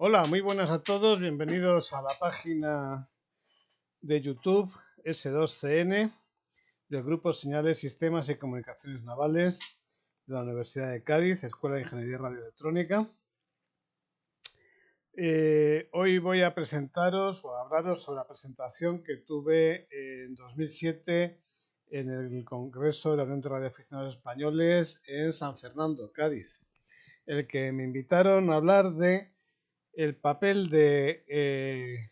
Hola, muy buenas a todos, bienvenidos a la página de YouTube S2CN del Grupo Señales, Sistemas y Comunicaciones Navales de la Universidad de Cádiz, Escuela de Ingeniería Radioelectrónica. Hoy voy a presentaros o a hablaros sobre la presentación que tuve en 2007 en el Congreso de la Unión de Radioaficionados Españoles en San Fernando, Cádiz, en el que me invitaron a hablar de el papel de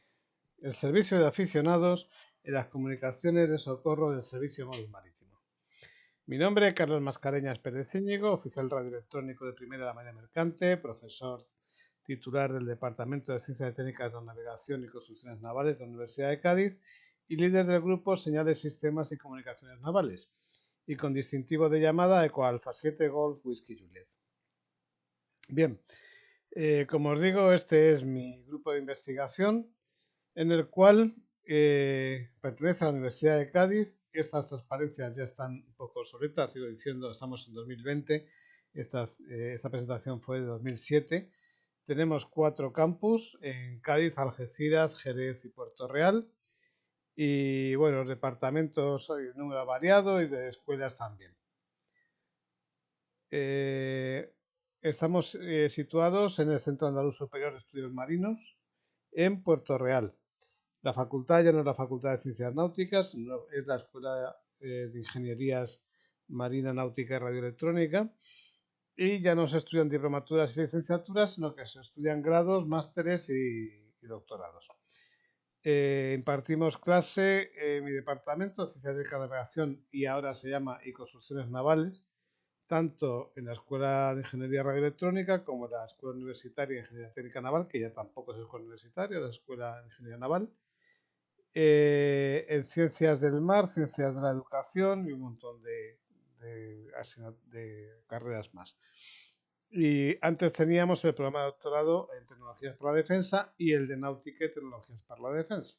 el servicio de aficionados en las comunicaciones de socorro del Servicio Móvil Marítimo. Mi nombre es Carlos Mascareñas Pérez Íñigo, oficial radioelectrónico de Primera de la Marina Mercante, profesor titular del Departamento de Ciencias Técnicas de Navegación y Construcciones Navales de la Universidad de Cádiz y líder del grupo Señales, Sistemas y Comunicaciones Navales, y con distintivo de llamada Eco Alfa 7 Golf Whisky Juliet. Bien, como os digo, este es mi grupo de investigación en el cual pertenece a la Universidad de Cádiz. Estas transparencias ya están un poco obsoletas, sigo diciendo, estamos en 2020, esta presentación fue de 2007. Tenemos 4 campus en Cádiz, Algeciras, Jerez y Puerto Real. Y bueno, los departamentos hay un número variado y de escuelas también. Estamos situados en el Centro Andaluz Superior de Estudios Marinos, en Puerto Real. La facultad ya no es la Facultad de Ciencias Náuticas, no, es la Escuela de Ingenierías Marina, Náutica y Radioelectrónica. Y ya no se estudian diplomaturas y licenciaturas, sino que se estudian grados, másteres y doctorados. Impartimos clase en mi departamento, Ciencias de Navegación, y ahora se llama y Construcciones Navales, tanto en la Escuela de Ingeniería Radioelectrónica como en la Escuela Universitaria de Ingeniería Técnica Naval, que ya tampoco es escuela universitaria, es la Escuela de Ingeniería Naval. En Ciencias del Mar, Ciencias de la Educación y un montón de carreras más. Y antes teníamos el programa de doctorado en Tecnologías para la Defensa y el de Náutica y Tecnologías para la Defensa.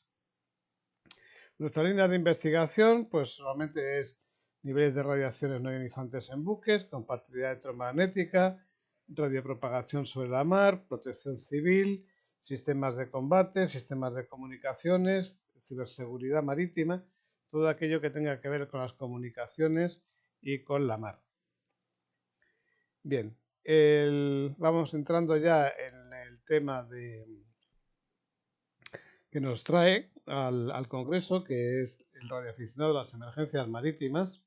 Nuestra línea de investigación, pues solamente es niveles de radiaciones no ionizantes en buques, compatibilidad electromagnética, radiopropagación sobre la mar, protección civil, sistemas de combate, sistemas de comunicaciones, ciberseguridad marítima, todo aquello que tenga que ver con las comunicaciones y con la mar. Bien, vamos entrando ya en el tema que nos trae al Congreso, que es el radioaficionado de las emergencias marítimas.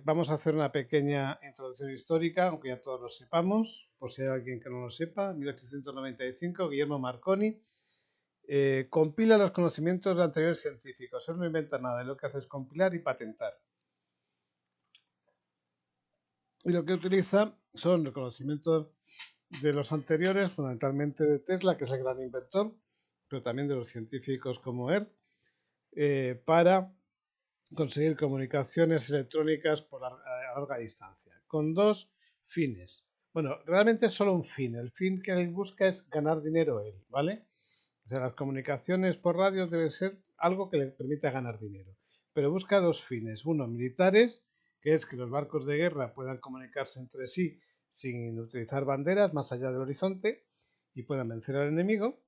Vamos a hacer una pequeña introducción histórica, aunque ya todos lo sepamos, por si hay alguien que no lo sepa. En 1895, Guillermo Marconi compila los conocimientos de anteriores científicos. Él no inventa nada, lo que hace es compilar y patentar. Y lo que utiliza son los conocimientos de los anteriores, fundamentalmente de Tesla, que es el gran inventor, pero también de los científicos como Hertz, para conseguir comunicaciones electrónicas a larga distancia, con 2 fines. Bueno, realmente es solo un fin. El fin que él busca es ganar dinero él, ¿vale? O sea, las comunicaciones por radio deben ser algo que le permita ganar dinero. Pero busca 2 fines. Uno, militares, que es que los barcos de guerra puedan comunicarse entre sí sin utilizar banderas más allá del horizonte y puedan vencer al enemigo.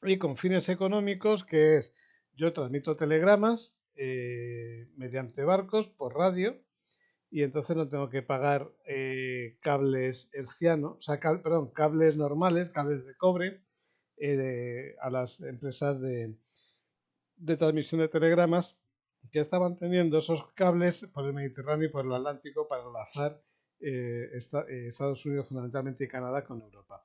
Y con fines económicos, que es yo transmito telegramas mediante barcos por radio y entonces no tengo que pagar cables hercianos, o sea, cables normales, cables de cobre a las empresas de transmisión de telegramas que estaban teniendo esos cables por el Mediterráneo y por el Atlántico para enlazar Estados Unidos fundamentalmente y Canadá con Europa.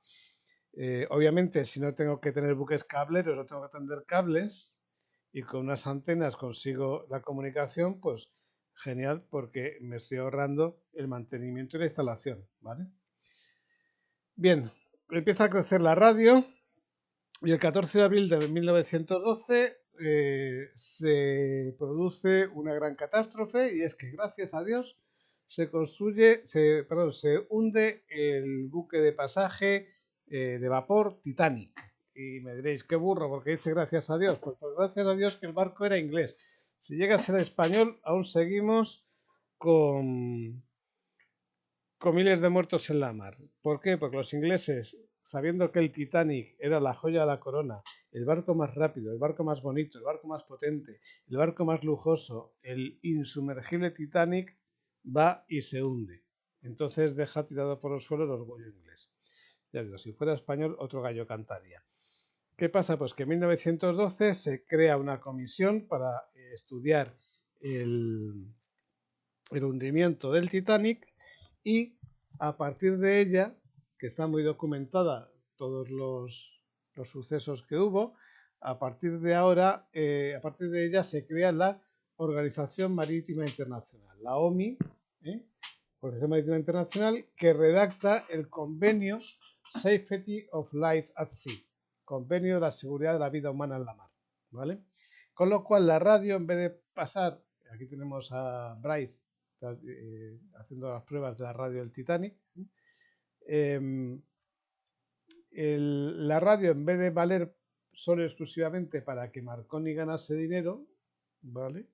Obviamente, si no tengo que tener buques cableros, no tengo que tender cables y con unas antenas consigo la comunicación, pues genial, porque me estoy ahorrando el mantenimiento y la instalación, ¿vale? Bien, empieza a crecer la radio y el 14 de abril de 1912 se produce una gran catástrofe y es que gracias a Dios se hunde el buque de pasaje de vapor Titanic. Y me diréis, qué burro, porque dice gracias a Dios. Pues gracias a Dios que el barco era inglés. Si llega a ser español, aún seguimos con miles de muertos en la mar. ¿Por qué? Porque los ingleses sabiendo que el Titanic era la joya de la corona, el barco más rápido, el barco más bonito, el barco más potente, el barco más lujoso, el insumergible Titanic va y se hunde. Entonces deja tirado por el suelo el orgullo inglés. Ya digo, si fuera español, otro gallo cantaría. ¿Qué pasa? Pues que en 1912 se crea una comisión para estudiar el hundimiento del Titanic y a partir de ella, que está muy documentada todos los sucesos que hubo, a partir de ahora, a partir de ella se crea la Organización Marítima Internacional, la OMI, Organización Marítima Internacional, que redacta el convenio Safety of Life at Sea, convenio de la seguridad de la vida humana en la mar, ¿vale? Con lo cual la radio, en vez de pasar, aquí tenemos a Bryce haciendo las pruebas de la radio del Titanic, la radio, en vez de valer solo exclusivamente para que Marconi ganase dinero, ¿vale?,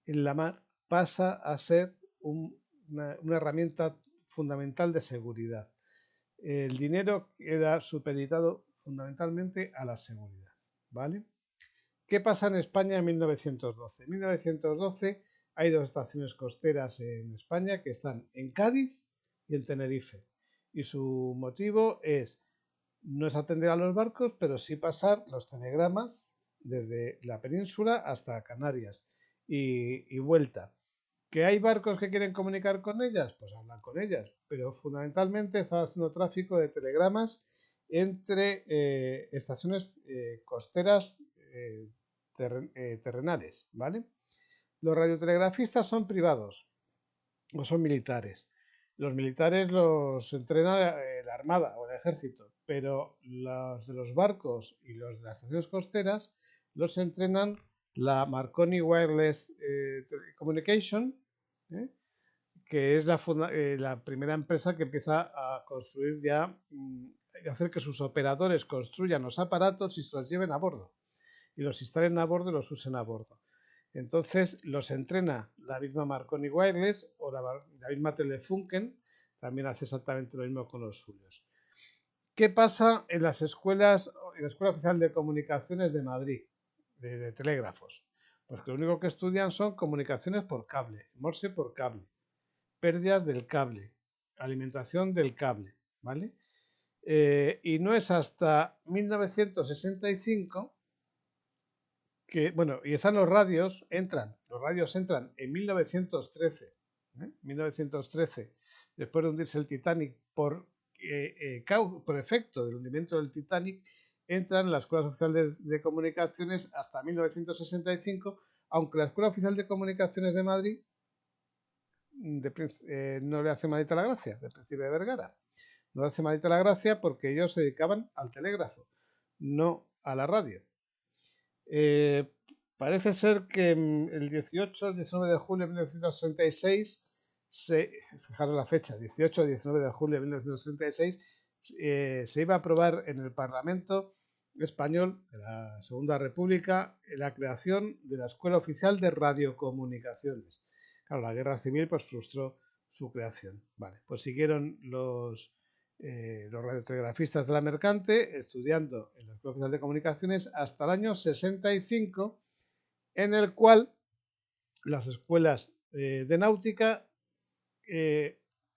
en la mar pasa a ser una herramienta fundamental de seguridad. El dinero queda supeditado fundamentalmente a la seguridad, ¿vale? ¿Qué pasa en España en 1912? En 1912 hay dos estaciones costeras en España que están en Cádiz y en Tenerife. Y su motivo no es atender a los barcos, pero sí pasar los telegramas desde la península hasta Canarias y vuelta. ¿Que hay barcos que quieren comunicar con ellas? Pues hablan con ellas, pero fundamentalmente están haciendo tráfico de telegramas entre estaciones costeras terrenales, ¿vale? Los radiotelegrafistas son privados o son militares. Los militares los entrena la Armada o el Ejército, pero los de los barcos y los de las estaciones costeras los entrenan la Marconi Wireless Communication, que es la primera empresa que empieza a construir ya, hacer que sus operadores construyan los aparatos y se los lleven a bordo. Y los instalen a bordo y los usen a bordo. Entonces los entrena la misma Marconi Wireless o la misma Telefunken, también hace exactamente lo mismo con los suyos. ¿Qué pasa en las escuelas, en la Escuela Oficial de Comunicaciones de Madrid, de telégrafos? Pues que lo único que estudian son comunicaciones por cable, Morse por cable, pérdidas del cable, alimentación del cable, ¿vale? Y no es hasta 1965 que, bueno, y están los radios entran en 1913, 1913, después de hundirse el Titanic por efecto del hundimiento del Titanic, entran en la Escuela Oficial de Comunicaciones hasta 1965, aunque la Escuela Oficial de Comunicaciones de Madrid no le hace malita la gracia, de Príncipe de Vergara. No le hace malita la gracia porque ellos se dedicaban al telégrafo, no a la radio. Parece ser que el 18-19 de julio de 1936, fijaros la fecha, 18-19 de julio de 1936, se iba a aprobar en el Parlamento Español de la Segunda República la creación de la Escuela Oficial de Radiocomunicaciones. Claro, la Guerra Civil pues frustró su creación. Vale, pues siguieron los radiotelegrafistas de la Mercante estudiando en la Escuela Oficial de Comunicaciones hasta el año 65, en el cual las escuelas de náutica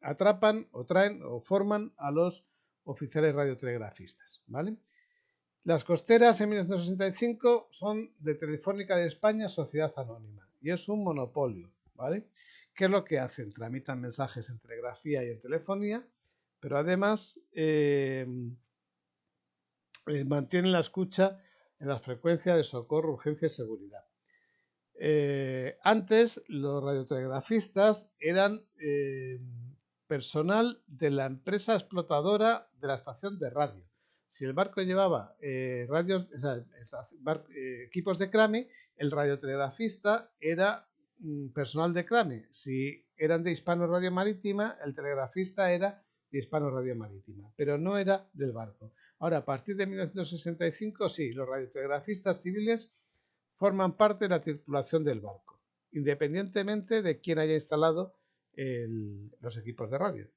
atrapan o traen o forman a los oficiales radiotelegrafistas, ¿vale? Las costeras en 1965 son de Telefónica de España, Sociedad Anónima, y es un monopolio, ¿vale? ¿Qué es lo que hacen? Tramitan mensajes en telegrafía y en telefonía, pero además mantienen la escucha en las frecuencias de socorro, urgencia y seguridad. Antes los radiotelegrafistas eran personal de la empresa explotadora de la estación de radio. Si el barco llevaba equipos de crane, el radiotelegrafista era personal de crane. Si eran de Hispano Radio Marítima, el telegrafista era de Hispano Radio Marítima, pero no era del barco. Ahora, a partir de 1965, sí, los radiotelegrafistas civiles forman parte de la tripulación del barco, independientemente de quién haya instalado los equipos de radio.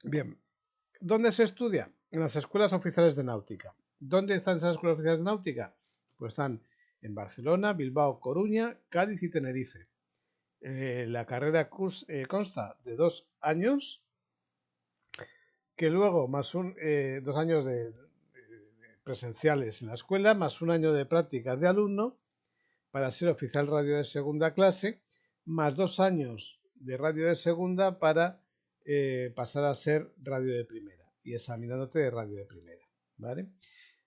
Bien, ¿Dónde se estudia? En las escuelas oficiales de náutica. ¿Dónde están esas escuelas oficiales de náutica? Pues están en Barcelona, Bilbao, Coruña, Cádiz y Tenerife. La carrera consta de 2 años, que luego más 2 años de presenciales en la escuela, más 1 año de prácticas de alumno para ser oficial radio de segunda clase, más 2 años de radio de segunda para pasar a ser radio de primera y examinándote de radio de primera, ¿vale?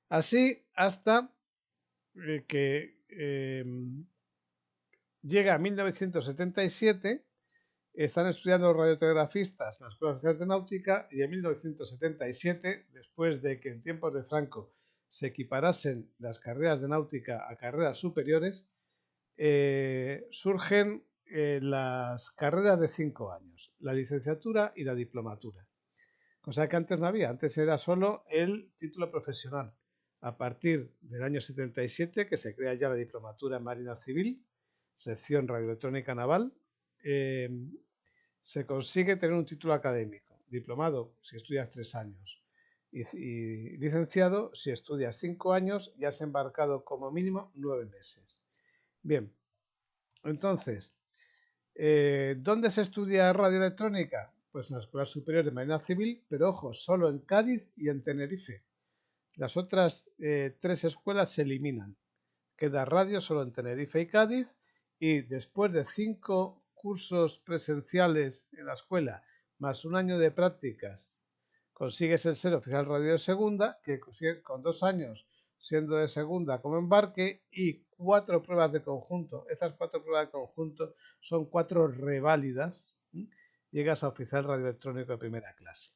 Así hasta que llega a 1977, están estudiando radiotelegrafistas en las escuelas oficiales de náutica y en 1977, después de que en tiempos de Franco se equiparasen las carreras de náutica a carreras superiores, surgen las carreras de 5 años, la licenciatura y la diplomatura. Cosa que antes no había, antes era solo el título profesional. A partir del año 77, que se crea ya la diplomatura en Marina Civil, sección radioelectrónica naval, se consigue tener un título académico. Diplomado si estudias 3 años y licenciado si estudias 5 años y has embarcado como mínimo 9 meses. Bien, entonces, ¿dónde se estudia radioelectrónica? Pues en la Escuela Superior de Marina Civil, pero ojo, solo en Cádiz y en Tenerife. Las otras 3 escuelas se eliminan. Queda radio solo en Tenerife y Cádiz, y después de 5 cursos presenciales en la escuela, más 1 año de prácticas, consigues el ser oficial radio de segunda, que con 2 años siendo de segunda como embarque y 4 pruebas de conjunto. Esas 4 pruebas de conjunto son 4 reválidas. Llegas a oficial radioelectrónico de primera clase.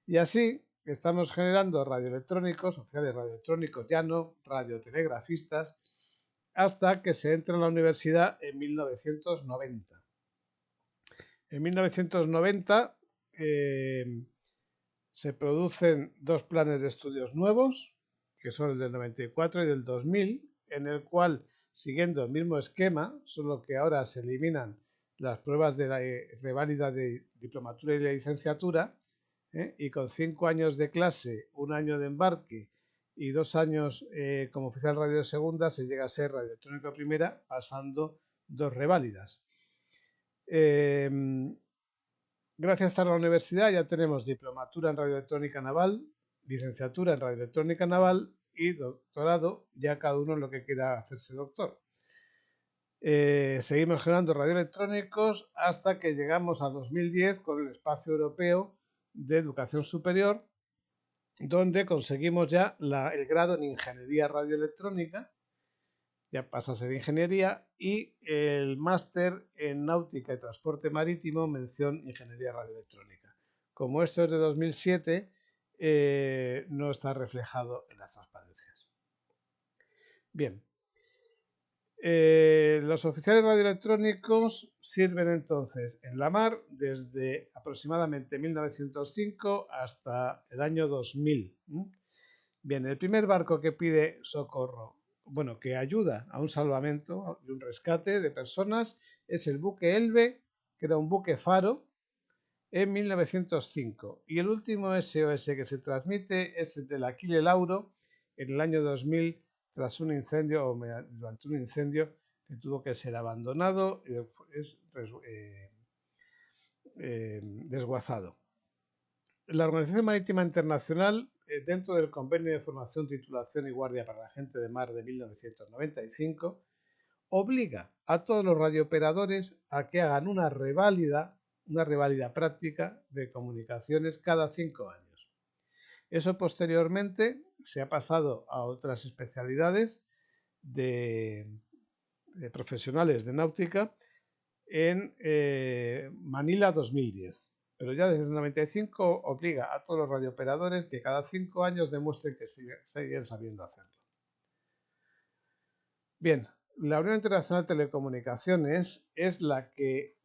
Y así estamos generando radioelectrónicos, oficiales radioelectrónicos ya no, radiotelegrafistas, hasta que se entra en la universidad en 1990. En 1990 se producen 2 planes de estudios nuevos, que son el del 94 y del 2000, en el cual, siguiendo el mismo esquema, solo que ahora se eliminan las pruebas de la reválida de diplomatura y la licenciatura, y con 5 años de clase, 1 año de embarque y 2 años como oficial radio de segunda, se llega a ser radioelectrónico de primera, pasando 2 reválidas. Gracias a la universidad ya tenemos diplomatura en radioelectrónica naval, licenciatura en radioelectrónica naval y doctorado, ya cada uno en lo que quiera hacerse doctor. Seguimos generando radioelectrónicos hasta que llegamos a 2010 con el Espacio Europeo de Educación Superior, donde conseguimos ya el grado en Ingeniería Radioelectrónica, ya pasa a ser ingeniería, y el máster en Náutica y Transporte Marítimo, mención Ingeniería Radioelectrónica. Como esto es de 2007, no está reflejado en las transparencias. Bien. Los oficiales radioelectrónicos sirven entonces en la mar desde aproximadamente 1905 hasta el año 2000. Bien, el primer barco que pide socorro, bueno, que ayuda a un salvamento y un rescate de personas, es el buque Elbe, que era un buque faro, en 1905. Y el último SOS que se transmite es el del Aquile Lauro en el año 2000, tras un incendio o durante un incendio que tuvo que ser abandonado y desguazado. La Organización Marítima Internacional, dentro del Convenio de Formación, Titulación y Guardia para la Gente de Mar de 1995, obliga a todos los radiooperadores a que hagan una reválida práctica de comunicaciones cada 5 años. Eso posteriormente se ha pasado a otras especialidades de profesionales de náutica en Manila 2010. Pero ya desde el 95 obliga a todos los radiooperadores que cada 5 años demuestren que siguen sabiendo hacerlo. Bien, la Unión Internacional de Telecomunicaciones es la que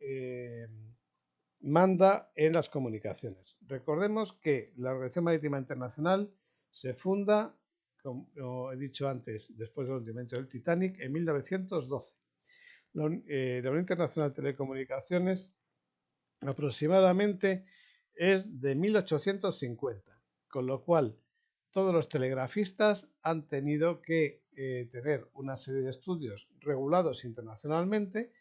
manda en las comunicaciones. Recordemos que la Organización Marítima Internacional se funda, como he dicho antes, después del hundimiento del Titanic, en 1912. La Unión Internacional de Telecomunicaciones aproximadamente es de 1850, con lo cual todos los telegrafistas han tenido que tener una serie de estudios regulados internacionalmente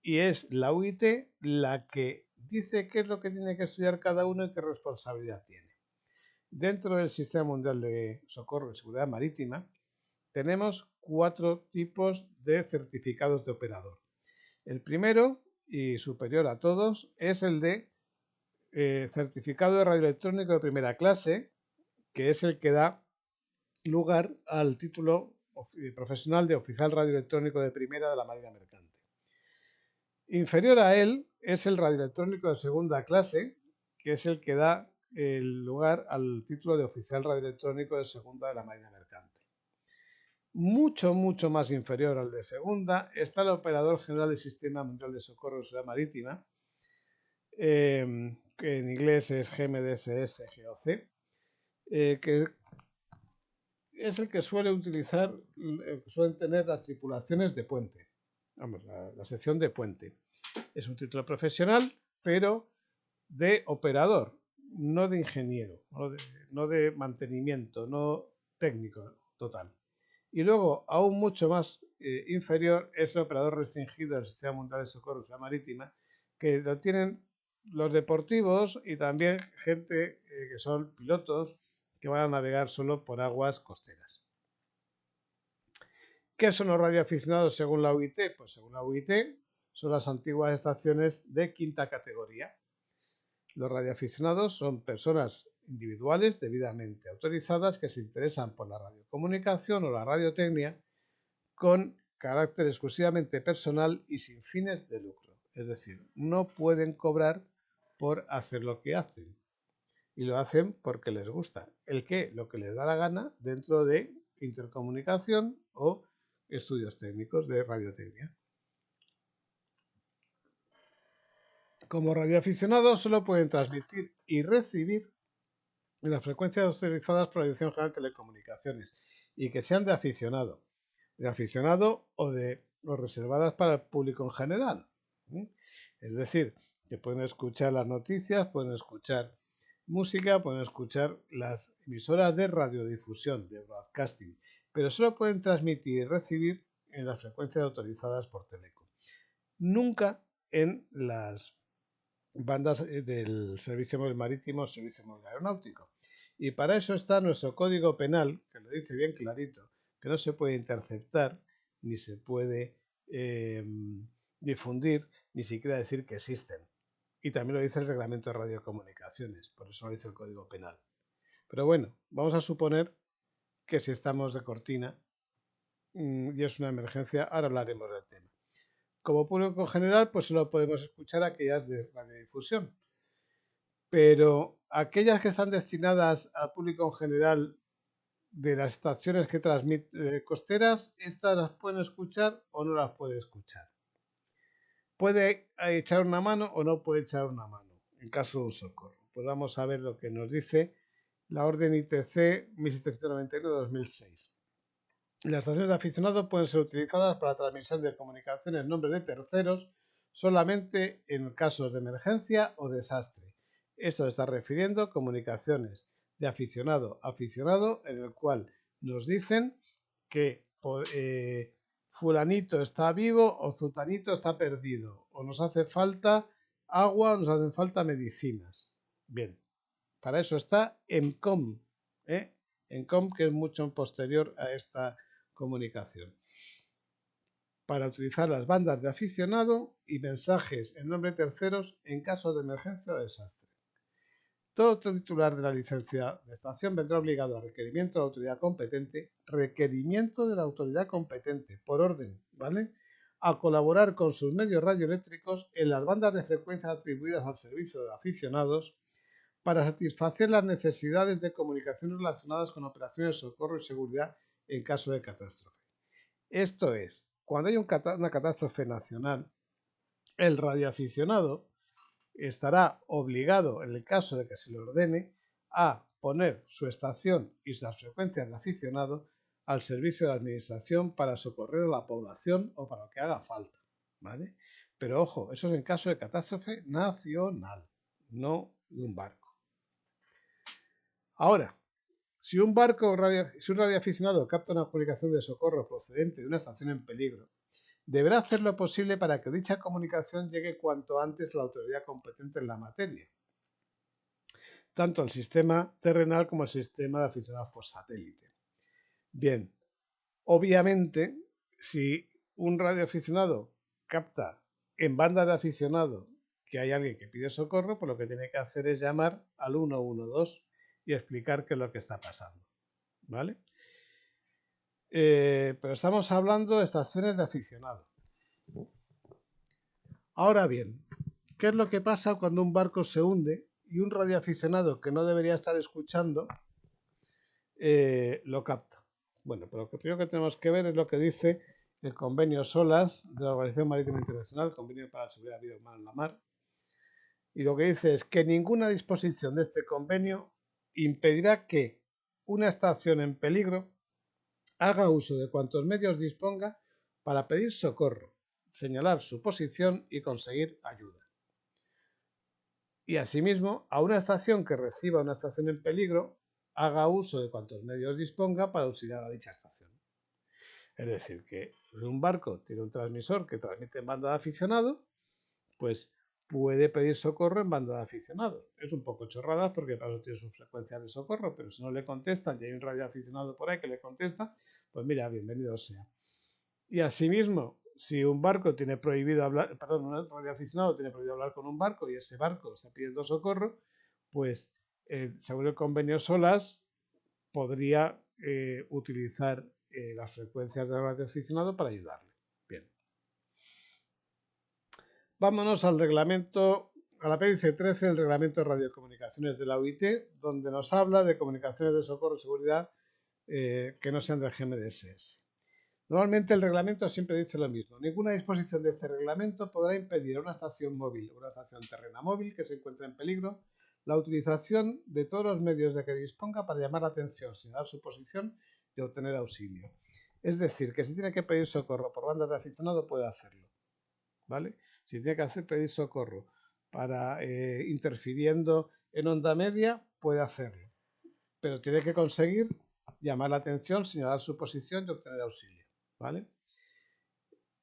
y es la UIT la que dice qué es lo que tiene que estudiar cada uno y qué responsabilidad tiene. Dentro del Sistema Mundial de Socorro y Seguridad Marítima tenemos 4 tipos de certificados de operador. El primero y superior a todos es el de certificado de radioelectrónico de primera clase, que es el que da lugar al título profesional de oficial radioelectrónico de primera de la Marina Mercante. Inferior a él es el radioelectrónico de segunda clase, que es el que da el lugar al título de oficial radioelectrónico de segunda de la Marina Mercante. Mucho más inferior al de segunda está el operador general del Sistema Mundial de Socorro y Seguridad Marítima, que en inglés es GMDSS GOC, que es el que suelen tener las tripulaciones de puente, vamos, la sección de puente. Es un título profesional, pero de operador, no de ingeniero, no de mantenimiento, no técnico total. Y luego, aún mucho más inferior, es el operador restringido del Sistema Mundial de Socorro y Seguridad Marítima, que lo tienen los deportivos y también gente que son pilotos que van a navegar solo por aguas costeras. ¿Qué son los radioaficionados según la UIT? Pues según la UIT son las antiguas estaciones de quinta categoría. Los radioaficionados son personas individuales debidamente autorizadas que se interesan por la radiocomunicación o la radiotecnia con carácter exclusivamente personal y sin fines de lucro. Es decir, no pueden cobrar por hacer lo que hacen y lo hacen porque les gusta. El qué, lo que les da la gana dentro de intercomunicación o estudios técnicos de radiotecnia. Como radioaficionados solo pueden transmitir y recibir en las frecuencias autorizadas por la Dirección General de Telecomunicaciones y que sean de aficionado o reservadas para el público en general. Es decir, que pueden escuchar las noticias, pueden escuchar música, pueden escuchar las emisoras de radiodifusión, de broadcasting, pero solo pueden transmitir y recibir en las frecuencias autorizadas por Telecom. Nunca en las bandas del servicio móvil marítimo, servicio móvil aeronáutico. Y para eso está nuestro código penal, que lo dice bien clarito, que no se puede interceptar, ni se puede difundir, ni siquiera decir que existen. Y también lo dice el reglamento de radiocomunicaciones, por eso lo dice el código penal. Pero bueno, vamos a suponer que si estamos de cortina y es una emergencia, ahora hablaremos del tema. Como público en general, pues solo podemos escuchar aquellas de radiodifusión. Pero aquellas que están destinadas al público en general de las estaciones que transmiten costeras, estas las pueden escuchar o no las puede escuchar. Puede echar una mano o no puede echar una mano en caso de un socorro. Pues vamos a ver lo que nos dice la orden ITC 1791-2006. Las estaciones de aficionado pueden ser utilizadas para la transmisión de comunicaciones en nombre de terceros solamente en casos de emergencia o desastre. Esto se está refiriendo a comunicaciones de aficionado a aficionado, en el cual nos dicen que fulanito está vivo o zutanito está perdido, o nos hace falta agua o nos hacen falta medicinas. Bien, para eso está EMCOM, EMCOM, que es mucho posterior a esta comunicación, para utilizar las bandas de aficionado y mensajes en nombre de terceros en caso de emergencia o desastre. Todo titular de la licencia de estación vendrá obligado a requerimiento de la autoridad competente, por orden, ¿vale?, a colaborar con sus medios radioeléctricos en las bandas de frecuencia atribuidas al servicio de aficionados para satisfacer las necesidades de comunicación relacionadas con operaciones de socorro y seguridad en caso de catástrofe. Esto es, cuando hay una catástrofe nacional, el radioaficionado estará obligado, en el caso de que se le ordene, a poner su estación y las frecuencias de aficionado al servicio de la administración para socorrer a la población o para lo que haga falta, ¿vale? Pero ojo, eso es en caso de catástrofe nacional, no de un barco. Ahora, si un radioaficionado capta una comunicación de socorro procedente de una estación en peligro, deberá hacer lo posible para que dicha comunicación llegue cuanto antes a la autoridad competente en la materia, tanto al sistema terrenal como al sistema de aficionados por satélite. Bien, obviamente, si un radioaficionado capta en banda de aficionado que hay alguien que pide socorro, pues lo que tiene que hacer es llamar al 112 y explicar qué es lo que está pasando. ¿Vale? Pero estamos hablando de estaciones de aficionado. Ahora bien, ¿qué es lo que pasa cuando un barco se hunde y un radioaficionado que no debería estar escuchando lo capta? Bueno, pero lo que primero que tenemos que ver es lo que dice el convenio SOLAS de la Organización Marítima Internacional, convenio para la seguridad de la vida humana en la mar, y lo que dice es que ninguna disposición de este convenio impedirá que una estación en peligro haga uso de cuantos medios disponga para pedir socorro, señalar su posición y conseguir ayuda. Y asimismo, a una estación que reciba una estación en peligro, haga uso de cuantos medios disponga para auxiliar a dicha estación. Es decir, que si un barco tiene un transmisor que transmite en banda de aficionado, pues puede pedir socorro en banda de aficionado. Es un poco chorrada porque para eso tiene sus frecuencias de socorro, pero si no le contestan y hay un radioaficionado por ahí que le contesta, pues mira, bienvenido sea. Y asimismo, si un barco tiene prohibido hablar, perdón, un radioaficionado tiene prohibido hablar con un barco y ese barco está pidiendo socorro, pues según el convenio SOLAS podría utilizar las frecuencias del radioaficionado para ayudarle. Bien. Vámonos al reglamento, al apéndice 13 del reglamento de radiocomunicaciones de la OIT, donde nos habla de comunicaciones de socorro y seguridad que no sean del GMDSS. Normalmente el reglamento siempre dice lo mismo. Ninguna disposición de este reglamento podrá impedir a una estación móvil o una estación terrena móvil que se encuentre en peligro la utilización de todos los medios de que disponga para llamar la atención, señalar su posición y obtener auxilio. Es decir, que si tiene que pedir socorro por banda de aficionado puede hacerlo. ¿Vale? Si tiene que pedir socorro para interfiriendo en onda media, puede hacerlo. Pero tiene que conseguir llamar la atención, señalar su posición y obtener auxilio. ¿Vale?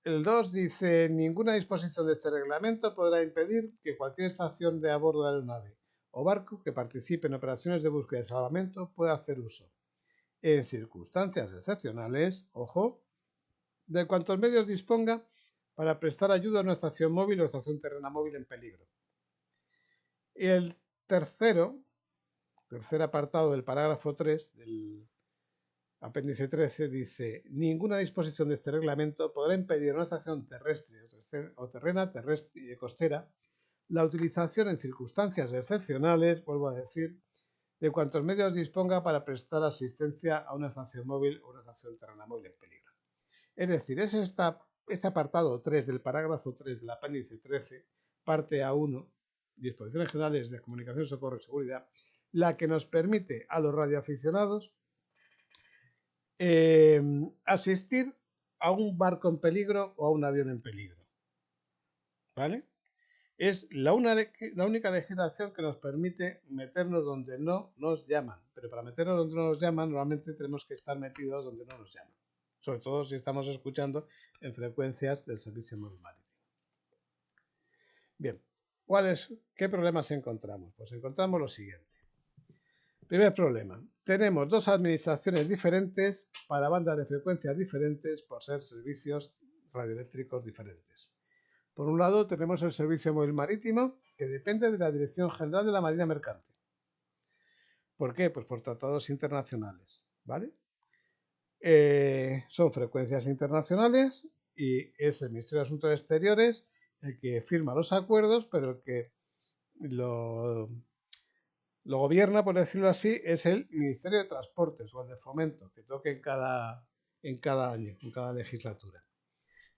El 2 dice, ninguna disposición de este reglamento podrá impedir que cualquier estación de a bordo de aeronave o barco que participe en operaciones de búsqueda y salvamento pueda hacer uso, en circunstancias excepcionales, ojo, de cuantos medios disponga para prestar ayuda a una estación móvil o estación terrena móvil en peligro. Y el tercer apartado del parágrafo 3 del apéndice 13 dice, ninguna disposición de este reglamento podrá impedir a una estación terrestre o terrena, terrestre y costera la utilización en circunstancias excepcionales, vuelvo a decir, de cuantos medios disponga para prestar asistencia a una estación móvil o una estación terrena móvil en peligro. Es decir, es este apartado 3 del parágrafo 3 del apéndice 13, parte A1, disposiciones generales de comunicación, socorro y seguridad, la que nos permite a los radioaficionados asistir a un barco en peligro o a un avión en peligro. ¿Vale? Es la única legislación que nos permite meternos donde no nos llaman. Pero para meternos donde no nos llaman, normalmente tenemos que estar metidos donde no nos llaman. Sobre todo si estamos escuchando en frecuencias del servicio móvil marítimo. Bien, ¿qué problemas encontramos? Pues encontramos lo siguiente. Primer problema. Tenemos dos administraciones diferentes para bandas de frecuencias diferentes por ser servicios radioeléctricos diferentes. Por un lado tenemos el Servicio Móvil Marítimo, que depende de la Dirección General de la Marina Mercante. ¿Por qué? Pues por tratados internacionales, ¿vale? Son frecuencias internacionales y es el Ministerio de Asuntos Exteriores el que firma los acuerdos, pero el que lo gobierna, por decirlo así, es el Ministerio de Transportes o el de Fomento, que toque en cada año, en cada legislatura.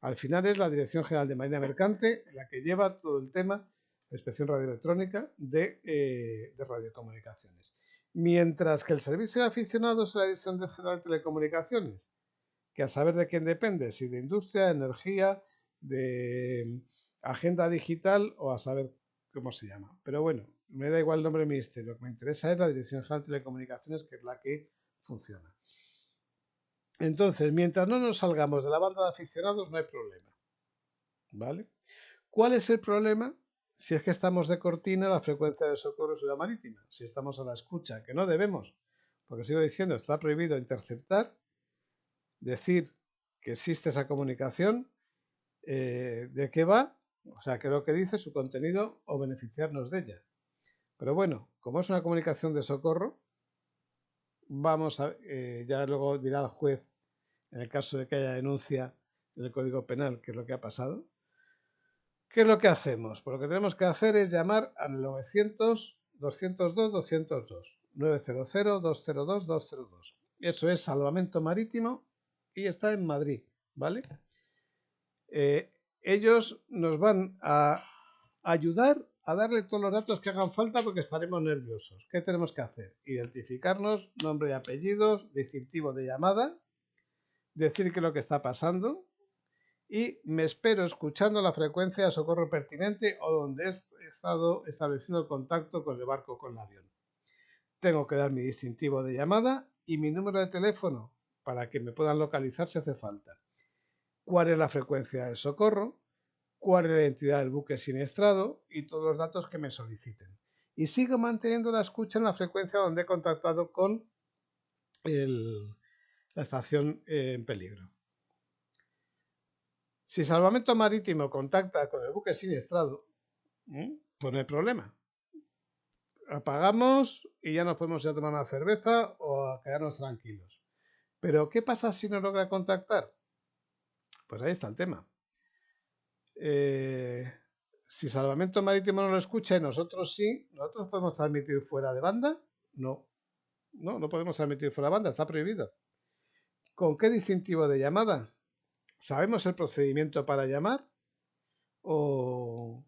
Al final es la Dirección General de Marina Mercante la que lleva todo el tema de inspección radioelectrónica de radiocomunicaciones. Mientras que el servicio de aficionados es la Dirección General de Telecomunicaciones, que a saber de quién depende, si de industria, energía, de agenda digital o a saber cómo se llama. Pero bueno, me da igual el nombre del ministerio, lo que me interesa es la Dirección General de Telecomunicaciones, que es la que funciona. Entonces, mientras no nos salgamos de la banda de aficionados, no hay problema. ¿Vale? ¿Cuál es el problema? Si es que estamos de cortina a la frecuencia de socorro y seguridad marítima. Si estamos a la escucha, que no debemos, porque sigo diciendo, está prohibido interceptar, decir que existe esa comunicación, de qué va, o sea, qué es lo que dice, su contenido o beneficiarnos de ella. Pero bueno, como es una comunicación de socorro, vamos a, ya luego dirá el juez, en el caso de que haya denuncia en el Código Penal, qué es lo que ha pasado. ¿Qué es lo que hacemos? Pues lo que tenemos que hacer es llamar al 900-202-202, 900-202-202. Eso es salvamento marítimo y está en Madrid, ¿vale? Ellos nos van a ayudar a darle todos los datos que hagan falta porque estaremos nerviosos. ¿Qué tenemos que hacer? Identificarnos, nombre y apellidos, distintivo de llamada, decir qué es lo que está pasando y me espero escuchando la frecuencia de socorro pertinente o donde he estado estableciendo el contacto con el barco o con el avión. Tengo que dar mi distintivo de llamada y mi número de teléfono para que me puedan localizar si hace falta. ¿Cuál es la frecuencia del socorro? ¿Cuál es la identidad del buque siniestrado? Y todos los datos que me soliciten. Y sigo manteniendo la escucha en la frecuencia donde he contactado con la estación en peligro. Si Salvamento Marítimo contacta con el buque siniestrado, pues no hay problema. Apagamos y ya nos podemos ir a tomar una cerveza o a quedarnos tranquilos. Pero ¿qué pasa si no logra contactar? Pues ahí está el tema. Si Salvamento Marítimo no lo escucha y nosotros sí, ¿nosotros podemos transmitir fuera de banda? No. No podemos transmitir fuera de banda, está prohibido. ¿Con qué distintivo de llamada? ¿Sabemos el procedimiento para llamar? ¿O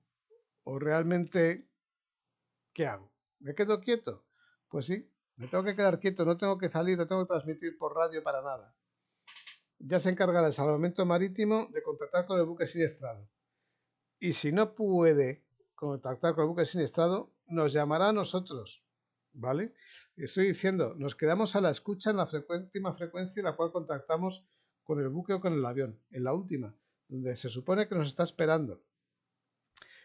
realmente qué hago? ¿Me quedo quieto? Pues sí, me tengo que quedar quieto, no tengo que salir, no tengo que transmitir por radio para nada. Ya se encargará el Salvamento Marítimo de contactar con el buque siniestrado. Y si no puede contactar con el buque siniestrado, nos llamará a nosotros, ¿vale? Estoy diciendo, nos quedamos a la escucha en la última frecuencia en la cual contactamos con el buque o con el avión, en la última, donde se supone que nos está esperando.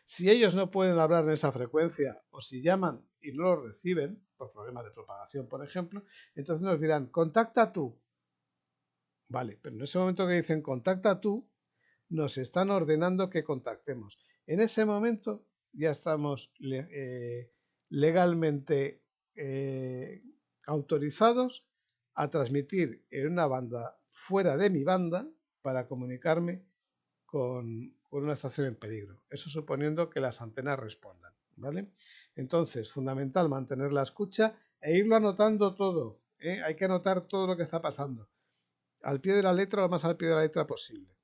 Si ellos no pueden hablar en esa frecuencia o si llaman y no lo reciben, por problemas de propagación, por ejemplo, entonces nos dirán, contacta tú. Vale, pero en ese momento que dicen contacta tú, nos están ordenando que contactemos. En ese momento ya estamos legalmente autorizados a transmitir en una banda fuera de mi banda para comunicarme con una estación en peligro. Eso suponiendo que las antenas respondan, ¿vale? Entonces, fundamental mantener la escucha e irlo anotando todo, ¿eh? Hay que anotar todo lo que está pasando. Al pie de la letra, lo más al pie de la letra posible.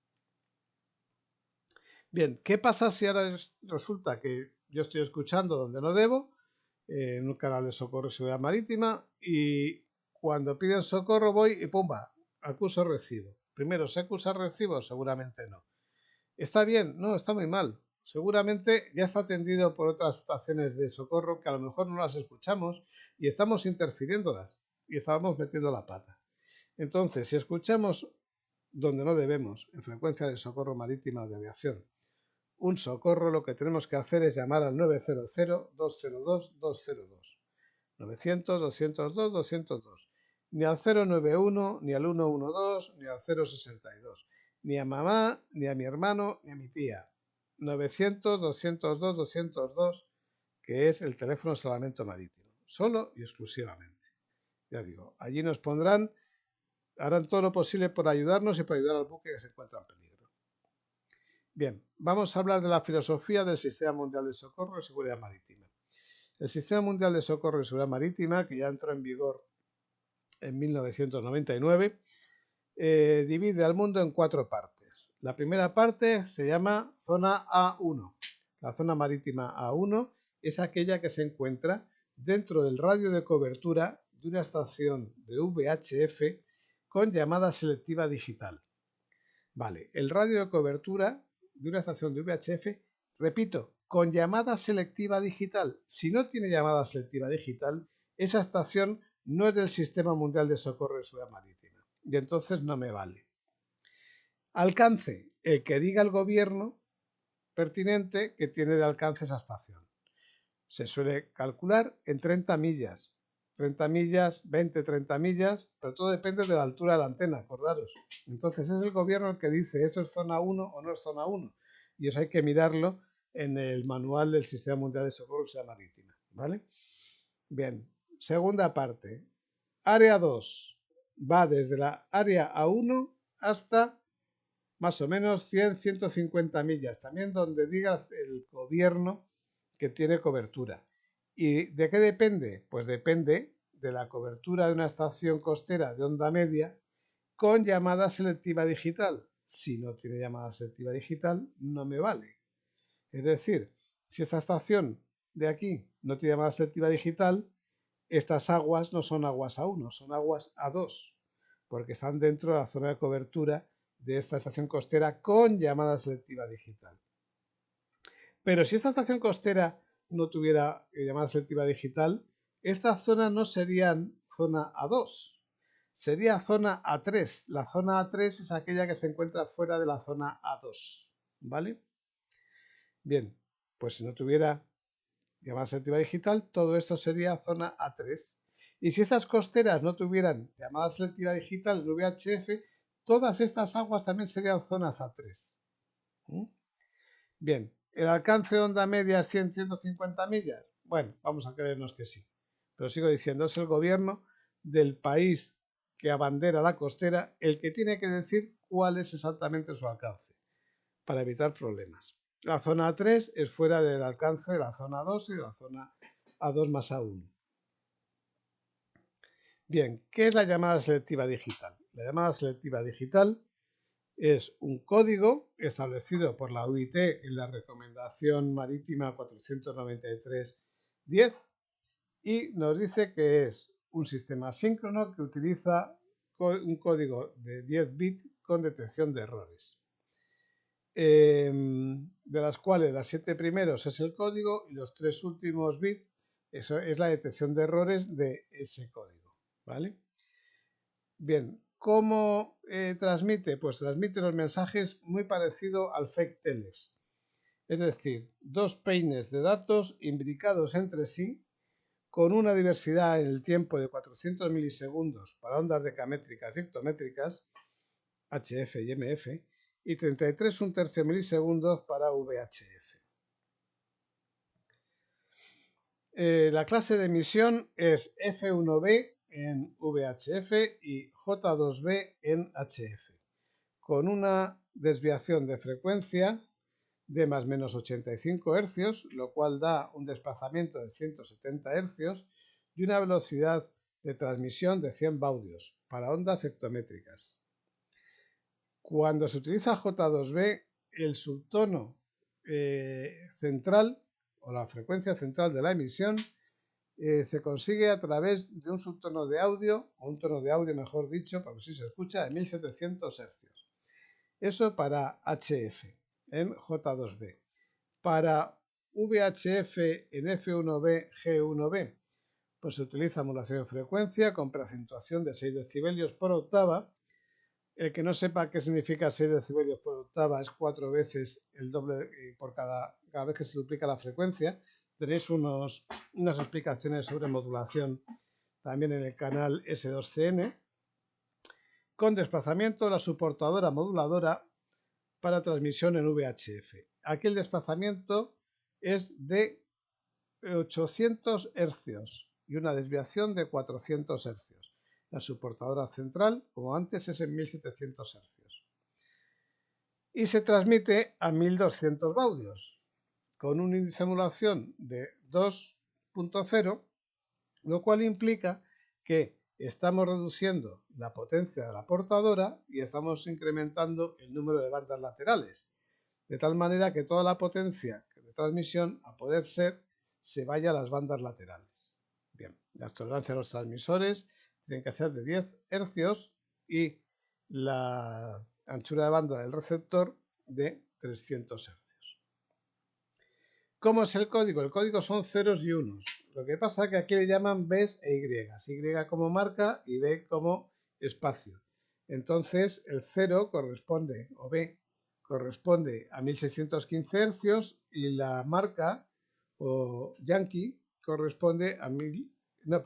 Bien, ¿qué pasa si ahora resulta que yo estoy escuchando donde no debo, en un canal de socorro y seguridad marítima, y cuando piden socorro voy y pumba, acuso recibo? Primero, ¿se acusa recibo? Seguramente no. ¿Está bien? No, está muy mal. Seguramente ya está atendido por otras estaciones de socorro que a lo mejor no las escuchamos y estamos interfiriéndolas y estábamos metiendo la pata. Entonces, si escuchamos donde no debemos, en frecuencia de socorro marítima o de aviación, un socorro, lo que tenemos que hacer es llamar al 900-202-202. 900-202-202. Ni al 091, ni al 112, ni al 062. Ni a mamá, ni a mi hermano, ni a mi tía. 900-202-202, que es el teléfono de salvamento marítimo. Solo y exclusivamente. Ya digo, allí nos pondrán, harán todo lo posible por ayudarnos y por ayudar al buque que se encuentra en peligro. Bien, vamos a hablar de la filosofía del Sistema Mundial de Socorro y Seguridad Marítima. El Sistema Mundial de Socorro y Seguridad Marítima, que ya entró en vigor en 1999, divide al mundo en 4 partes. La primera parte se llama Zona A1. La zona marítima A1 es aquella que se encuentra dentro del radio de cobertura de una estación de VHF con llamada selectiva digital. Vale, el radio de cobertura de una estación de VHF, repito, con llamada selectiva digital. Si no tiene llamada selectiva digital, esa estación no es del Sistema Mundial de Socorro de Seguridad Marítima y entonces no me vale. Alcance, el que diga el gobierno pertinente que tiene de alcance esa estación. Se suele calcular en 30 millas. 30 millas, 20, 30 millas, pero todo depende de la altura de la antena, acordaros. Entonces es el gobierno el que dice eso es zona 1 o no es zona 1. Y eso hay que mirarlo en el manual del Sistema Mundial de Socorro y Seguridad Marítima, ¿vale? Bien, segunda parte. Área 2 va desde la área A1 hasta más o menos 100, 150 millas, también donde digas el gobierno que tiene cobertura. ¿Y de qué depende? Pues depende de la cobertura de una estación costera de onda media con llamada selectiva digital. Si no tiene llamada selectiva digital, no me vale. Es decir, si esta estación de aquí no tiene llamada selectiva digital, estas aguas no son aguas A1, son aguas A2, porque están dentro de la zona de cobertura de esta estación costera con llamada selectiva digital. Pero si esta estación costera no tuviera llamada selectiva digital, estas zonas no serían zona A2, sería zona A3. La zona A3 es aquella que se encuentra fuera de la zona A2, ¿vale? Bien, pues si no tuviera llamada selectiva digital, todo esto sería zona A3. Y si estas costeras no tuvieran llamada selectiva digital en VHF, todas estas aguas también serían zonas A3. Bien, ¿el alcance de onda media es 100-150 millas? Bueno, vamos a creernos que sí. Pero sigo diciendo, es el gobierno del país que abandera la costera el que tiene que decir cuál es exactamente su alcance para evitar problemas. La zona A3 es fuera del alcance de la zona 2 y de la zona A2 más A1. Bien, ¿qué es la llamada selectiva digital? La llamada selectiva digital es un código establecido por la UIT en la Recomendación Marítima 493-10 y nos dice que es un sistema síncrono que utiliza un código de 10 bits con detección de errores. De las cuales las 7 primeros es el código y los 3 últimos bits eso es la detección de errores de ese código, ¿vale? Bien, ¿cómo transmite? Pues transmite los mensajes muy parecido al fake telex. Es decir, dos peines de datos imbricados entre sí con una diversidad en el tiempo de 400 milisegundos para ondas decamétricas y hectométricas, HF y MF, y 33 1/3 milisegundos para VHF. La clase de emisión es F1B en VHF y J2B en HF, con una desviación de frecuencia de más o menos 85 Hz, lo cual da un desplazamiento de 170 Hz y una velocidad de transmisión de 100 baudios para ondas hectométricas. Cuando se utiliza J2B, el subtono central o la frecuencia central de la emisión se consigue a través de un subtono de audio, o un tono de audio mejor dicho, porque si se escucha, de 1700 Hz. Eso para HF en J2B. Para VHF en F1B, G1B, pues se utiliza modulación de frecuencia con preacentuación de 6 decibelios por octava. El que no sepa qué significa 6 decibelios por octava es 4 veces el doble por cada vez que se duplica la frecuencia. Tenéis unas explicaciones sobre modulación también en el canal S2CN. Con desplazamiento de la soportadora moduladora para transmisión en VHF. Aquí el desplazamiento es de 800 Hz y una desviación de 400 Hz. La soportadora central, como antes, es en 1700 Hz. Y se transmite a 1200 baudios, con un índice de modulación de 2.0, lo cual implica que estamos reduciendo la potencia de la portadora y estamos incrementando el número de bandas laterales, de tal manera que toda la potencia de transmisión, a poder ser, se vaya a las bandas laterales. Bien, las tolerancias de los transmisores tienen que ser de 10 Hz y la anchura de banda del receptor de 300 Hz. ¿Cómo es el código? El código son ceros y unos. Lo que pasa es que aquí le llaman Bs e Y. Y como marca y B como espacio. Entonces el 0 corresponde, o B, corresponde a 1615 Hz y la marca, o Yankee, corresponde a 1000... No,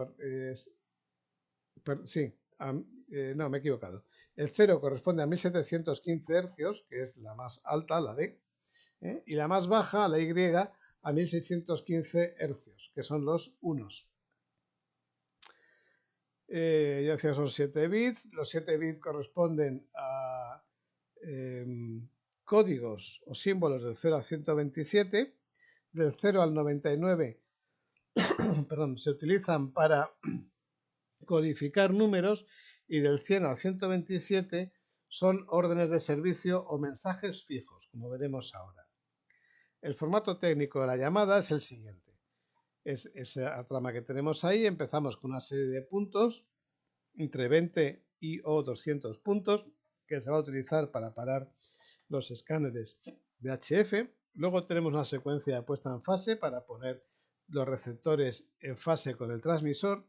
sí, no, me he equivocado. El 0 corresponde a 1715 Hz, que es la más alta, la D, y la más baja, la Y, a 1615 Hz, que son los unos. Ya decía, son 7 bits. Los 7 bits corresponden a códigos o símbolos del 0 al 127. Del 0 al 99 perdón, se utilizan para codificar números y del 100 al 127 son órdenes de servicio o mensajes fijos, como veremos ahora. El formato técnico de la llamada es el siguiente. Es esa trama que tenemos ahí. Empezamos con una serie de puntos, entre 20 y o 200 puntos, que se va a utilizar para parar los escáneres de HF. Luego tenemos una secuencia de puesta en fase para poner los receptores en fase con el transmisor,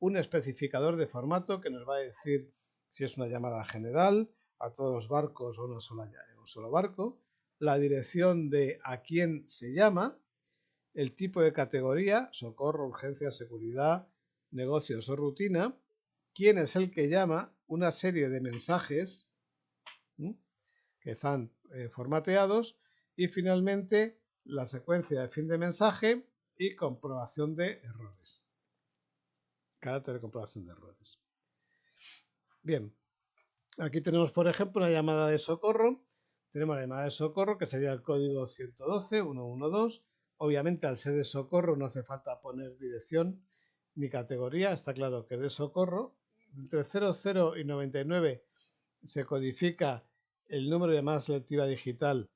un especificador de formato que nos va a decir si es una llamada general, a todos los barcos o un solo barco, la dirección de a quién se llama, el tipo de categoría, socorro, urgencia, seguridad, negocios o rutina, quién es el que llama, una serie de mensajes que están formateados y finalmente la secuencia de fin de mensaje y comprobación de errores. Carácter de comprobación de errores. Bien, aquí tenemos por ejemplo una llamada de socorro. Tenemos la llamada de socorro que sería el código 112.112. Obviamente al ser de socorro no hace falta poner dirección ni categoría, está claro que es de socorro. Entre 00 y 99 se codifica el número de llamada selectiva digital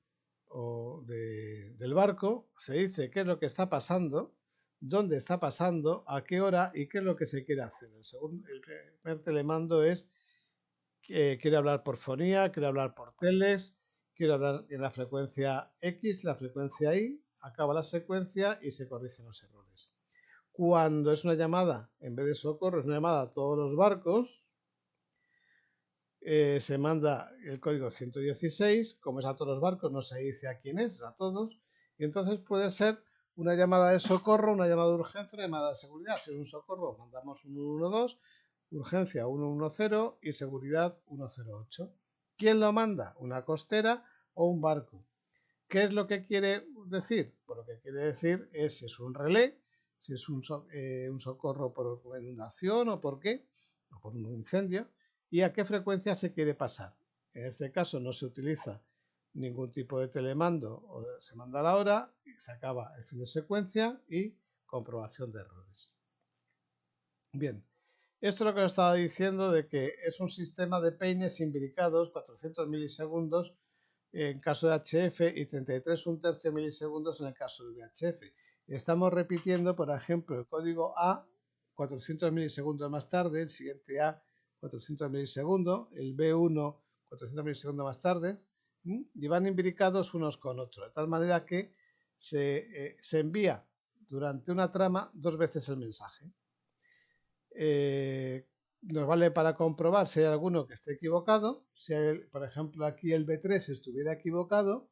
del barco, se dice qué es lo que está pasando, dónde está pasando, a qué hora y qué es lo que se quiere hacer. El primer telemando es que quiere hablar por fonía, quiere hablar por teles, quiere hablar en la frecuencia X, la frecuencia Y, acaba la secuencia y se corrigen los errores. Cuando es una llamada, en vez de socorro, es una llamada a todos los barcos, se manda el código 116, como es a todos los barcos, no se dice a quién es a todos, y entonces puede ser una llamada de socorro, una llamada de urgencia, una llamada de seguridad. Si es un socorro, mandamos un 112, urgencia 110 y seguridad 108. ¿Quién lo manda? ¿Una costera o un barco? ¿Qué es lo que quiere decir? Pues lo que quiere decir es si es un relé, si es un socorro por inundación o por qué, o por un incendio, y a qué frecuencia se quiere pasar. En este caso no se utiliza ningún tipo de telemando o se manda la hora, se acaba el fin de secuencia y comprobación de errores. Bien, esto es lo que os estaba diciendo de que es un sistema de peines imbricados, 400 milisegundos en caso de HF y 33 1/3 milisegundos en el caso de VHF. Estamos repitiendo, por ejemplo, el código A 400 milisegundos más tarde, el siguiente A 400 milisegundos, el B1 400 milisegundos más tarde, y van imbricados unos con otros, de tal manera que se envía durante una trama 2 veces el mensaje. Nos vale para comprobar si hay alguno que esté equivocado. Si hay, por ejemplo, aquí el B3 estuviera equivocado,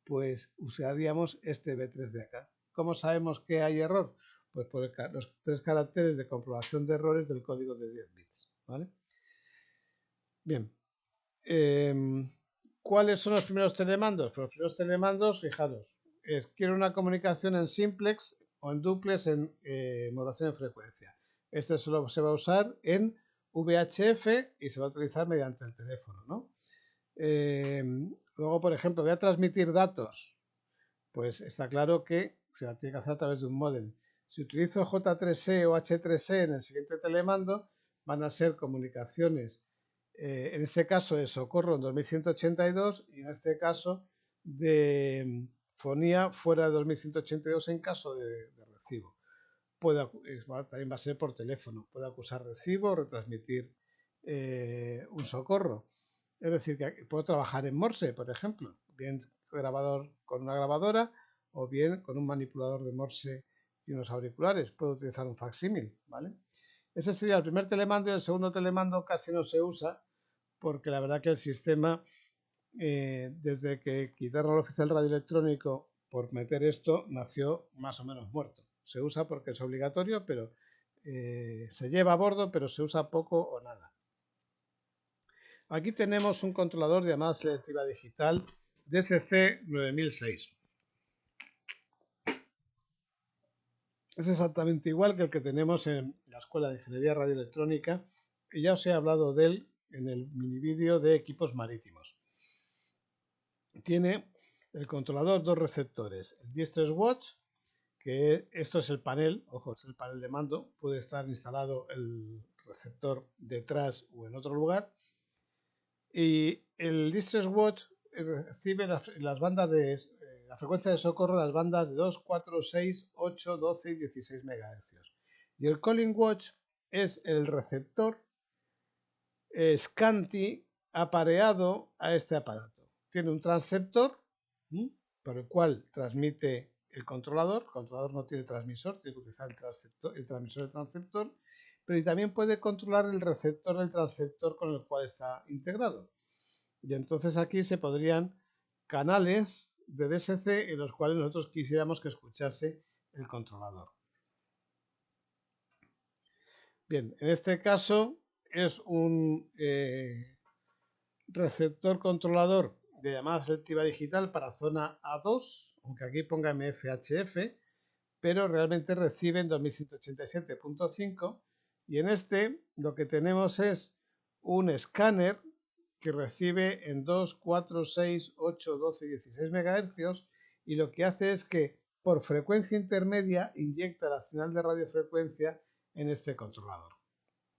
pues usaríamos este B3 de acá. ¿Cómo sabemos que hay error? Pues por los 3 caracteres de comprobación de errores del código de 10 bits. ¿Vale? Bien. ¿Cuáles son los primeros telemandos? Pues los primeros telemandos, fijaros, quiero una comunicación en simplex o en duplex en modulación de frecuencia. Este solo se va a usar en VHF y se va a utilizar mediante el teléfono, ¿no? Luego, por ejemplo, voy a transmitir datos. Pues está claro que se la tiene que hacer a través de un módem. Si utilizo J3E o H3E en el siguiente telemando, van a ser comunicaciones, en este caso de socorro en 2182 y en este caso de fonía fuera de 2182 en caso de recibo. También va a ser por teléfono, puede acusar recibo o retransmitir un socorro. Es decir, que puedo trabajar en Morse, por ejemplo, bien grabador con una grabadora o bien con un manipulador de Morse y unos auriculares. Puede utilizar un facsímil, ¿vale? Ese sería el primer telemando y el segundo telemando casi no se usa porque la verdad que el sistema, desde que quitaron el oficial radioelectrónico por meter esto, nació más o menos muerto. Se usa porque es obligatorio, pero se lleva a bordo, pero se usa poco o nada. Aquí tenemos un controlador de llamada selectiva digital DSC 9006. Es exactamente igual que el que tenemos en la Escuela de Ingeniería Radioelectrónica y ya os he hablado de él en el mini vídeo de equipos marítimos. Tiene el controlador dos receptores, el Distress Watch, que esto es el panel, ojo, es el panel de mando, puede estar instalado el receptor detrás o en otro lugar, y el Distress Watch recibe las bandas de la frecuencia de socorro, las bandas de 2, 4, 6, 8, 12 y 16 MHz. Y el Calling Watch es el receptor Scanti apareado a este aparato. Tiene un transceptor por el cual transmite el controlador. El controlador no tiene transmisor, tiene que utilizar el transmisor del transceptor, pero también puede controlar el receptor del transceptor con el cual está integrado. Y entonces aquí se podrían canales de DSC en los cuales nosotros quisiéramos que escuchase el controlador. Bien, en este caso es un receptor controlador de llamada selectiva digital para zona A2, aunque aquí ponga MFHF, pero realmente reciben 2187.5 y en este lo que tenemos es un escáner que recibe en 2, 4, 6, 8, 12 y 16 MHz y lo que hace es que por frecuencia intermedia inyecta la señal de radiofrecuencia en este controlador.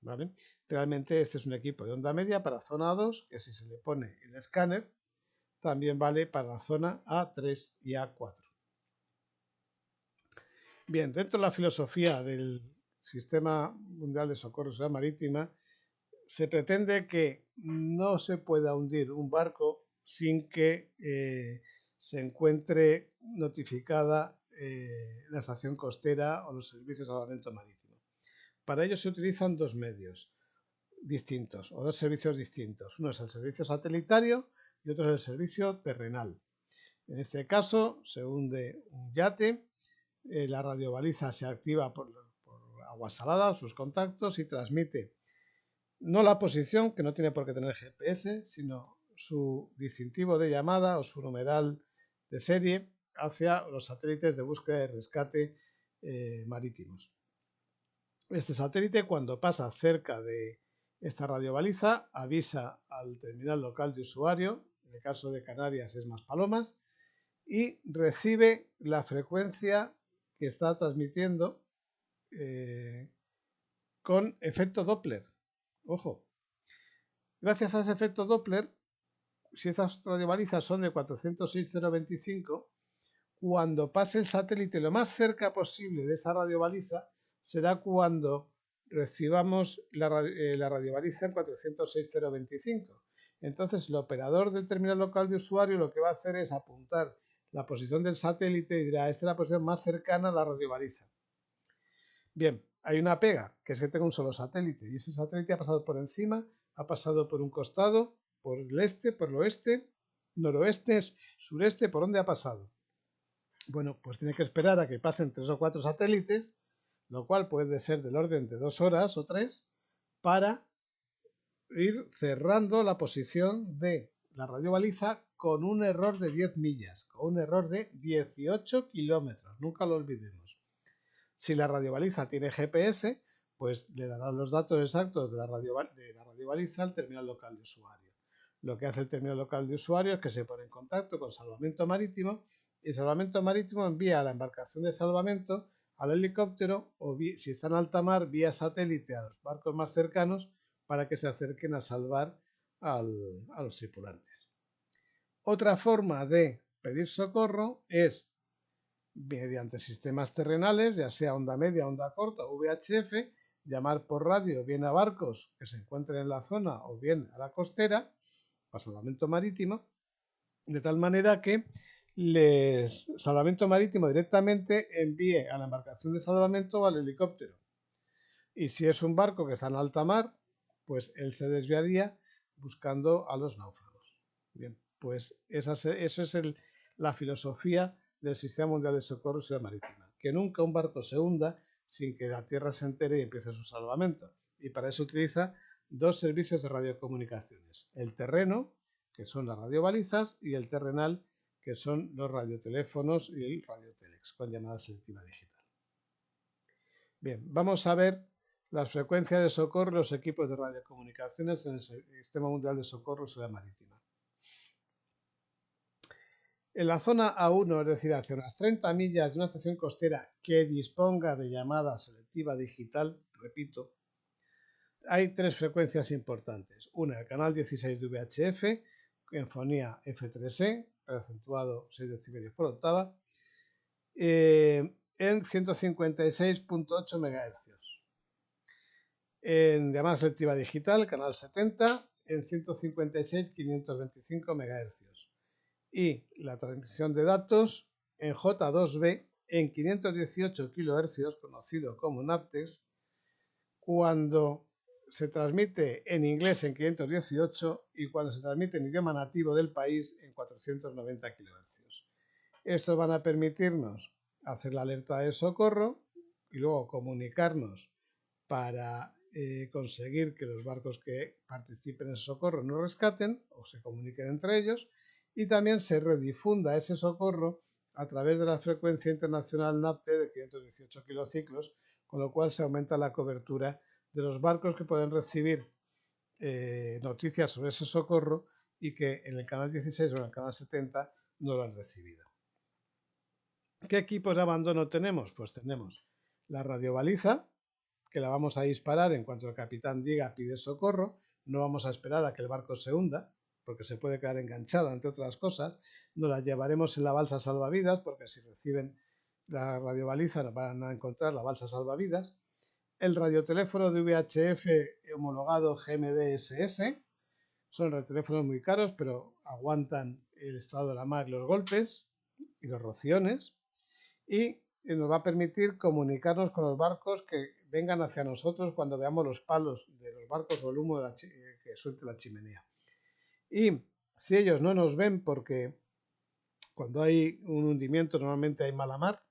¿Vale? Realmente este es un equipo de onda media para zona A2 que si se le pone el escáner también vale para la zona A3 y A4. Bien, dentro de la filosofía del Sistema Mundial de Socorro y Seguridad Marítima se pretende que no se pueda hundir un barco sin que se encuentre notificada la estación costera o los servicios de salvamento marítimo. Para ello se utilizan dos medios distintos o dos servicios distintos. Uno es el servicio satelitario y otro es el servicio terrenal. En este caso se hunde un yate, la radiobaliza se activa por agua salada, sus contactos y transmite no la posición, que no tiene por qué tener GPS, sino su distintivo de llamada o su numeral de serie hacia los satélites de búsqueda y rescate marítimos. Este satélite, cuando pasa cerca de esta radiobaliza, avisa al terminal local de usuario, en el caso de Canarias es Maspalomas, y recibe la frecuencia que está transmitiendo con efecto Doppler. Ojo, gracias a ese efecto Doppler, si estas radiobalizas son de 406,025, cuando pase el satélite lo más cerca posible de esa radiobaliza, será cuando recibamos la radiobaliza en 406,025. Entonces, el operador del terminal local de usuario lo que va a hacer es apuntar la posición del satélite y dirá, esta es la posición más cercana a la radiobaliza. Bien, hay una pega, que es que tengo un solo satélite, y ese satélite ha pasado por encima, ha pasado por un costado, por el este, por el oeste, noroeste, sureste, ¿por dónde ha pasado? Bueno, pues tiene que esperar a que pasen 3 o 4 satélites, lo cual puede ser del orden de 2 horas o 3, para ir cerrando la posición de la radiobaliza con un error de 10 millas, con un error de 18 kilómetros, nunca lo olvidemos. Si la radiobaliza tiene GPS, pues le darán los datos exactos de la radiobaliza al terminal local de usuario. Lo que hace el terminal local de usuario es que se pone en contacto con Salvamento Marítimo y Salvamento Marítimo envía a la embarcación de salvamento al helicóptero o si está en alta mar vía satélite a los barcos más cercanos para que se acerquen a salvar a los tripulantes. Otra forma de pedir socorro es mediante sistemas terrenales, ya sea onda media, onda corta o VHF, llamar por radio bien a barcos que se encuentren en la zona o bien a la costera, para salvamento marítimo, de tal manera que salvamento marítimo directamente envíe a la embarcación de salvamento o al helicóptero. Y si es un barco que está en alta mar, pues él se desviaría buscando a los náufragos. Bien, pues eso es la filosofía del Sistema Mundial de Socorro y Seguridad Marítima. Que nunca un barco se hunda sin que la tierra se entere y empiece su salvamento. Y para eso utiliza dos servicios de radiocomunicaciones. El terreno, que son las radiobalizas, y el terrenal, que son los radioteléfonos y el radiotelex, con llamada selectiva digital. Bien, vamos a ver las frecuencias de socorro y los equipos de radiocomunicaciones en el Sistema Mundial de Socorro y Seguridad Marítima. En la zona A1, es decir, hacia unas 30 millas de una estación costera que disponga de llamada selectiva digital, repito, hay tres frecuencias importantes. Una, el canal 16 de VHF, en fonía F3E, acentuado 6 decibelios por octava, en 156.8 MHz. En llamada selectiva digital, canal 70, en 156.525 MHz. Y la transmisión de datos en J2B en 518 kHz, conocido como NAPTEX, cuando se transmite en inglés en 518 y cuando se transmite en idioma nativo del país en 490 kHz. Estos van a permitirnos hacer la alerta de socorro y luego comunicarnos para conseguir que los barcos que participen en socorro nos rescaten o se comuniquen entre ellos, y también se redifunda ese socorro a través de la frecuencia internacional NAPTE de 518 kilociclos, con lo cual se aumenta la cobertura de los barcos que pueden recibir noticias sobre ese socorro y que en el canal 16 o en el canal 70 no lo han recibido. ¿Qué equipos de abandono tenemos? Pues tenemos la radiobaliza, que la vamos a disparar en cuanto el capitán diga pide socorro. No vamos a esperar a que el barco se hunda, porque se puede quedar enganchada, entre otras cosas. Nos la llevaremos en la balsa salvavidas, porque si reciben la radiobaliza van a encontrar la balsa salvavidas. El radioteléfono de VHF homologado GMDSS. Son radioteléfonos muy caros, pero aguantan el estado de la mar y los golpes y los rociones. Y nos va a permitir comunicarnos con los barcos que vengan hacia nosotros cuando veamos los palos de los barcos o el humo de que suelte la chimenea. Y si ellos no nos ven, porque cuando hay un hundimiento normalmente hay mala mar,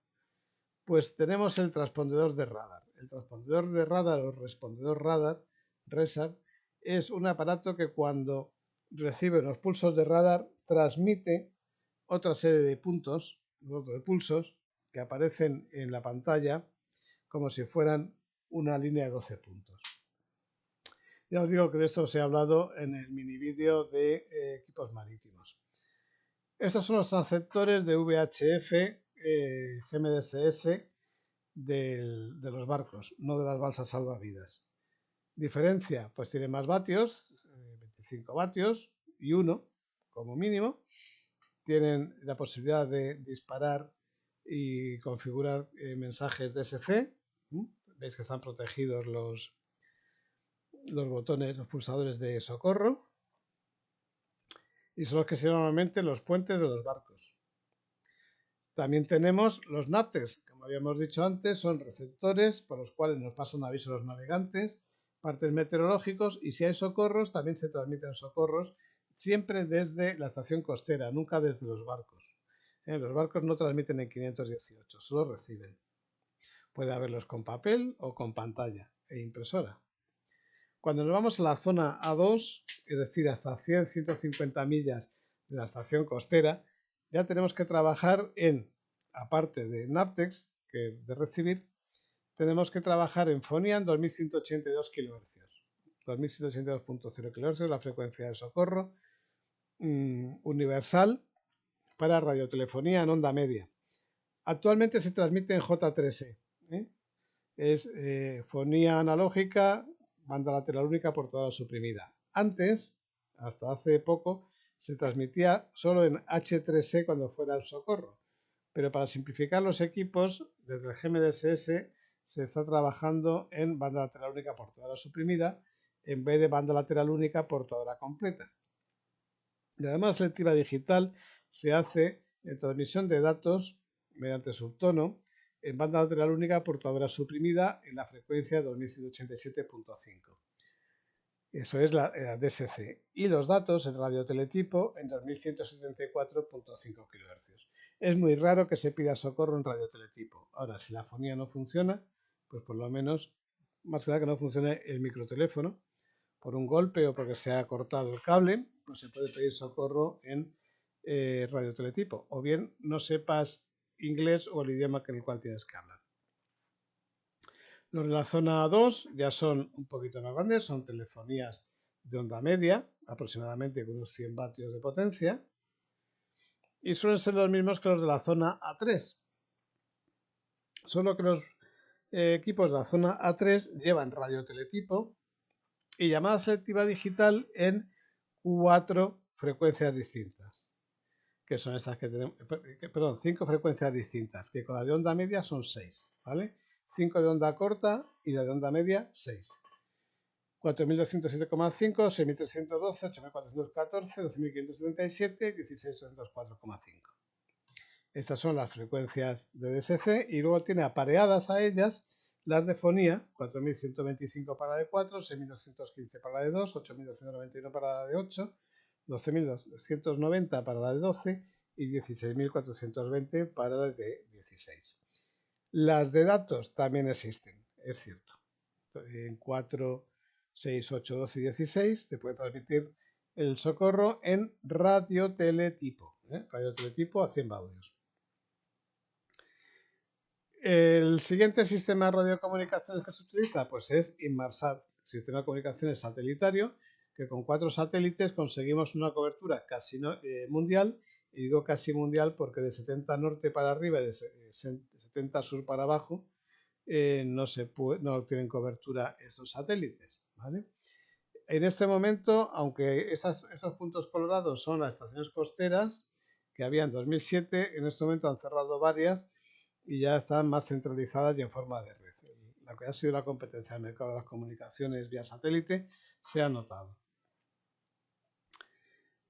pues tenemos el transpondedor de radar. El transpondedor de radar o respondedor radar, RESAR, es un aparato que cuando recibe los pulsos de radar transmite otra serie de puntos, de pulsos, que aparecen en la pantalla como si fueran una línea de 12 puntos. Ya os digo que de esto os he hablado en el mini vídeo de equipos marítimos. Estos son los transceptores de VHF GMDSS de los barcos, no de las balsas salvavidas. Diferencia, pues tiene más vatios, 25 vatios y 1 como mínimo. Tienen la posibilidad de disparar y configurar mensajes DSC. Veis que están protegidos los botones, los pulsadores de socorro. Y son los que sirven normalmente los puentes de los barcos. También tenemos los NAPTEX, como habíamos dicho antes, son receptores por los cuales nos pasan avisos a los navegantes, partes meteorológicos, y si hay socorros, también se transmiten socorros, siempre desde la estación costera, nunca desde los barcos. Los barcos no transmiten en 518, solo reciben. Puede haberlos con papel o con pantalla e impresora. Cuando nos vamos a la zona A2, es decir, hasta 100-150 millas de la estación costera, ya tenemos que trabajar en, aparte de NAPTEX, que de recibir, tenemos que trabajar en fonía en 2182 kHz. 2182.0 kHz es la frecuencia de socorro universal para radiotelefonía en onda media. Actualmente se transmite en J3E. Es fonía analógica, banda lateral única, portadora suprimida. Antes, hasta hace poco, se transmitía solo en H3E cuando fuera el socorro. Pero para simplificar los equipos, desde el GMDSS se está trabajando en banda lateral única portadora suprimida en vez de banda lateral única portadora completa. Y además, selectiva digital se hace en transmisión de datos mediante subtono en banda lateral única portadora suprimida en la frecuencia 2187.5. Eso es la DSC. Y los datos en radioteletipo en 2174.5 kHz. Es muy raro que se pida socorro en radioteletipo. Ahora, si la fonía no funciona, pues por lo menos, más que nada que no funcione el microteléfono, por un golpe o porque se ha cortado el cable, pues se puede pedir socorro en radioteletipo. O bien no sepas inglés o el idioma en el cual tienes que hablar. Los de la zona 2 ya son un poquito más grandes, son telefonías de onda media, aproximadamente con unos 100 vatios de potencia, y suelen ser los mismos que los de la zona A3. Solo que los equipos de la zona A3 llevan radioteletipo y llamada selectiva digital en 4 frecuencias distintas, que son estas que tenemos, perdón, 5 frecuencias distintas, que con la de onda media son 6, ¿vale? 5 de onda corta y la de onda media 6. 4207,5, 6312, 8414, 12577, 16304,5. Estas son las frecuencias de DSC y luego tiene apareadas a ellas las de fonía, 4125 para la de 4, 6215 para la de 2, 8291 para la de 8, 12290 para la de 12 y 16420 para la de 16. Las de datos también existen, es cierto. En 4, 6, 8, 12 y 16 se puede transmitir el socorro en radioteletipo, radioteletipo a 100 baudios. El siguiente sistema de radiocomunicaciones que se utiliza pues es Inmarsat, sistema de comunicaciones satélitario, que con 4 satélites conseguimos una cobertura casi mundial, y digo casi mundial porque de 70 norte para arriba y de 70 sur para abajo no tienen cobertura estos satélites, ¿vale? En este momento, aunque estos puntos colorados son las estaciones costeras que había en 2007, en este momento han cerrado varias y ya están más centralizadas y en forma de red. Lo que ha sido la competencia del mercado de las comunicaciones vía satélite se ha notado.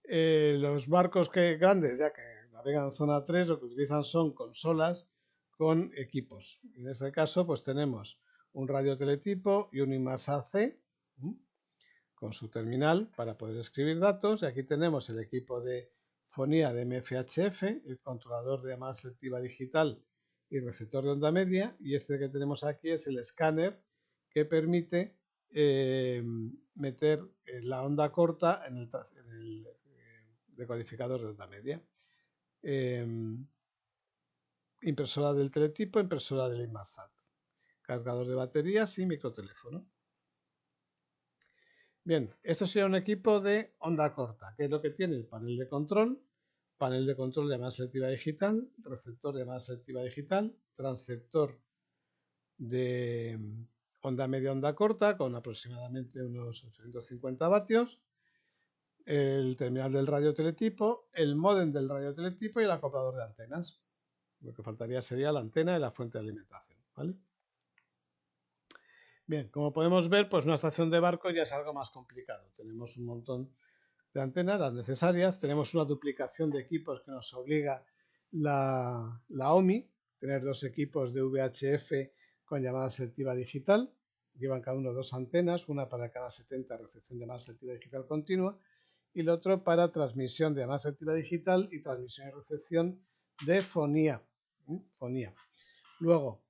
Los barcos grandes, ya que navegan en zona 3, lo que utilizan son consolas con equipos. En este caso, pues tenemos un radioteletipo y un Inmarsat C con su terminal para poder escribir datos. Y aquí tenemos el equipo de fonía de MFHF, el controlador de llamada selectiva digital y receptor de onda media. Y este que tenemos aquí es el escáner que permite meter la onda corta en el decodificador de onda media. Impresora del teletipo, impresora del Inmarsat, cargador de baterías y microteléfono. Bien, esto sería un equipo de onda corta, que es lo que tiene el panel de control de llamada selectiva digital, receptor de llamada selectiva digital, transceptor de onda media, onda corta, con aproximadamente unos 850 vatios, el terminal del radioteletipo, el módem del radioteletipo y el acoplador de antenas. Lo que faltaría sería la antena y la fuente de alimentación, ¿vale? Bien, como podemos ver, pues una estación de barco ya es algo más complicado. Tenemos un montón de antenas, las necesarias, tenemos una duplicación de equipos que nos obliga la OMI, tener 2 equipos de VHF con llamada selectiva digital, llevan cada uno 2 antenas, una para cada 70 recepción de llamada selectiva digital continua y el otro para transmisión de llamada selectiva digital y transmisión y recepción de fonía. Luego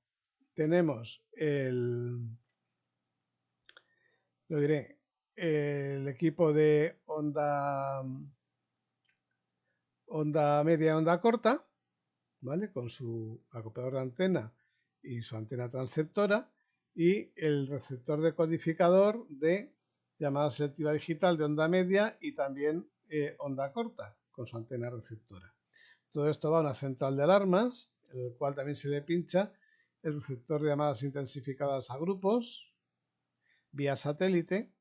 tenemos el equipo de onda media, onda corta, ¿vale? Con su acoplador de antena y su antena transceptora y el receptor decodificador de llamada selectiva digital de onda media y también onda corta con su antena receptora. Todo esto va a una central de alarmas, en el cual también se le pincha el receptor de llamadas intensificadas a grupos vía satélite,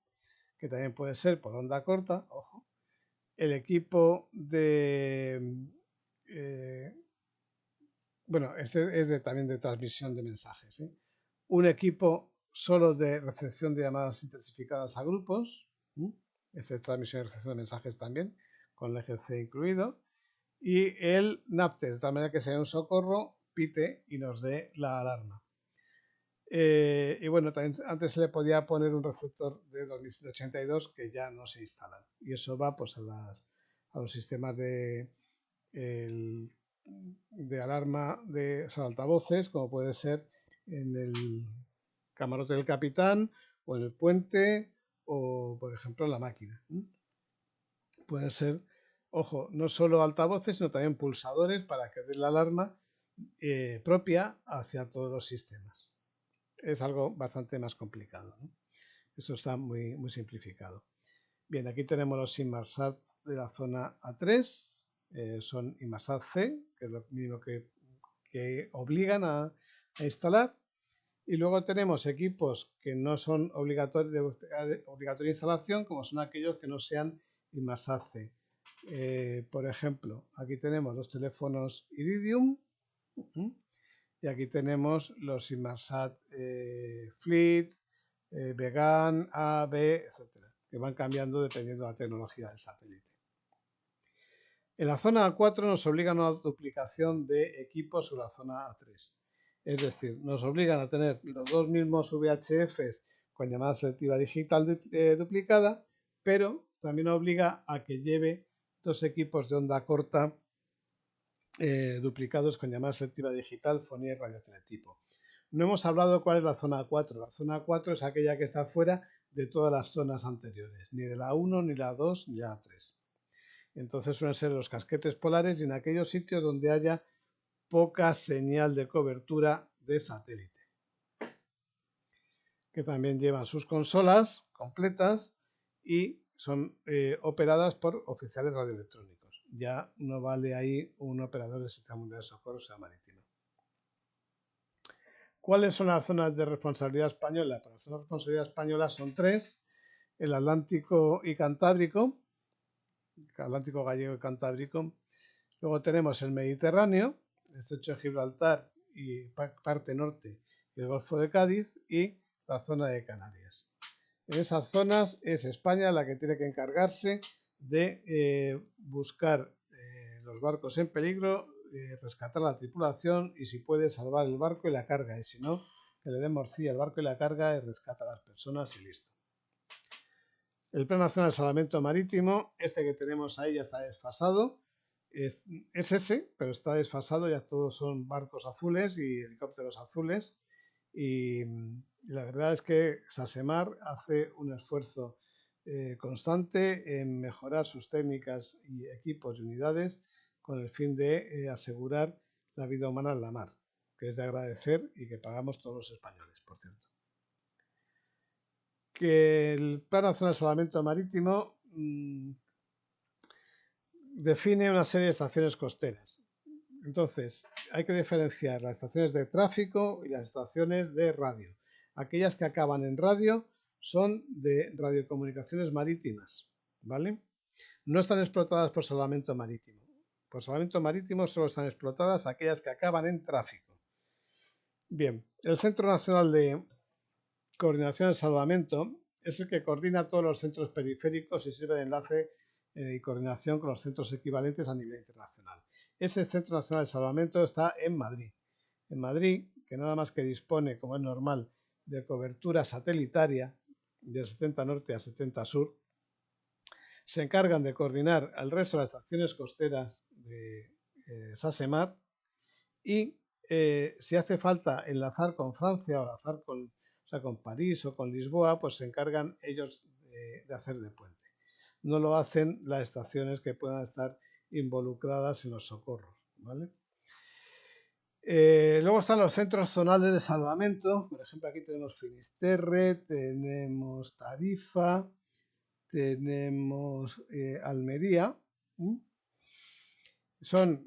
que también puede ser por onda corta, ojo. El equipo de... bueno, este es también de transmisión de mensajes. Un equipo solo de recepción de llamadas intensificadas a grupos. Este es transmisión y recepción de mensajes también, con el EGC incluido. y el NAPTES, de tal manera que sea un socorro, pite y nos dé la alarma. Y bueno, también antes se le podía poner un receptor de 2182 que ya no se instalan. Y eso va pues a los sistemas de alarma de altavoces, como puede ser en el camarote del capitán o en el puente o, por ejemplo, en la máquina. Pueden ser, ojo, no solo altavoces, sino también pulsadores para que den la alarma propia hacia todos los sistemas. Es algo bastante más complicado, ¿no? Eso está muy, muy simplificado. Bien, aquí tenemos los Inmarsat de la zona A3, son Inmarsat C, que es lo mínimo que obligan a instalar. Y luego tenemos equipos que no son obligatoria instalación, como son aquellos que no sean Inmarsat C. Por ejemplo, aquí tenemos los teléfonos Iridium y aquí tenemos los Inmarsat Fleet, Vegan, A, B, etcétera, que van cambiando dependiendo de la tecnología del satélite. En la zona A4 nos obligan a una duplicación de equipos sobre la zona A3. Es decir, nos obligan a tener los dos mismos VHFs con llamada selectiva digital duplicada, pero también obliga a que lleve dos equipos de onda corta duplicados con llamada selectiva digital, fonía y radioteletipo. No hemos hablado cuál es la zona A4. La zona A4 es aquella que está fuera de todas las zonas anteriores, ni de la 1, ni la 2, ni la 3. Entonces suelen ser los casquetes polares y en aquellos sitios donde haya poca señal de cobertura de satélite, que también llevan sus consolas completas y son operadas por oficiales radioelectrónicos. Ya no vale ahí un operador del Sistema Mundial de Socorro, sea marítimo. ¿Cuáles son las zonas de responsabilidad española? Para las zonas de responsabilidad española son tres: el Atlántico y Cantábrico, Atlántico gallego y Cantábrico. Luego tenemos el Mediterráneo, el estrecho de Gibraltar y parte norte y el Golfo de Cádiz, y la zona de Canarias. En esas zonas es España la que tiene que encargarse de buscar los barcos en peligro, rescatar a la tripulación y, si puede, salvar el barco y la carga, y si no, que le den morcilla al barco y la carga y rescata a las personas y listo. El Plan Nacional de Salvamento Marítimo, este que tenemos ahí, ya está desfasado. Es ese, pero está desfasado, ya todos son barcos azules y helicópteros azules. Y la verdad es que SASEMAR hace un esfuerzo constante en mejorar sus técnicas y equipos y unidades con el fin de asegurar la vida humana en la mar, que es de agradecer y que pagamos todos los españoles, por cierto. Que el Plan Nacional de Salvamento Marítimo define una serie de estaciones costeras. Entonces, hay que diferenciar las estaciones de tráfico y las estaciones de radio. Aquellas que acaban en radio son de radiocomunicaciones marítimas, ¿vale? No están explotadas por salvamento marítimo. Por salvamento marítimo solo están explotadas aquellas que acaban en tráfico. Bien, el Centro Nacional de Coordinación de Salvamento es el que coordina todos los centros periféricos y sirve de enlace y coordinación con los centros equivalentes a nivel internacional. Ese Centro Nacional de Salvamento está en Madrid. En Madrid, que nada más que dispone, como es normal, de cobertura satelitaria de 70 norte a 70 sur, se encargan de coordinar al resto de las estaciones costeras de SASEMAR y si hace falta enlazar con Francia o enlazar con París o con Lisboa, pues se encargan ellos de hacer de puente. No lo hacen las estaciones que puedan estar involucradas en los socorros, ¿vale? Luego están los centros zonales de salvamento. Por ejemplo, aquí tenemos Finisterre, tenemos Tarifa, tenemos Almería. Son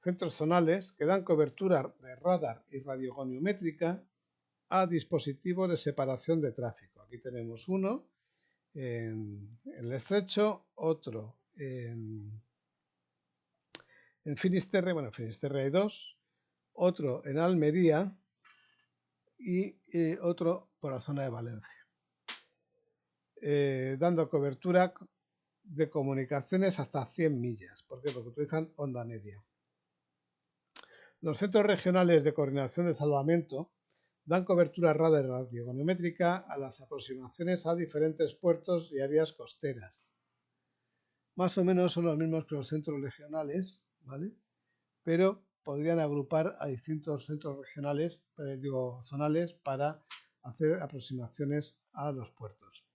centros zonales que dan cobertura de radar y radiogoniométrica a dispositivos de separación de tráfico. Aquí tenemos uno en el estrecho, otro en Finisterre, bueno, en Finisterre hay dos, otro en Almería y otro por la zona de Valencia, dando cobertura de comunicaciones hasta 100 millas. ¿Por qué? Porque utilizan onda media. Los centros regionales de coordinación de salvamento dan cobertura radar radiogoniométrica a las aproximaciones a diferentes puertos y áreas costeras. Más o menos son los mismos que los centros regionales, ¿vale? Pero podrían agrupar a distintos centros regionales, zonales, para hacer aproximaciones a los puertos.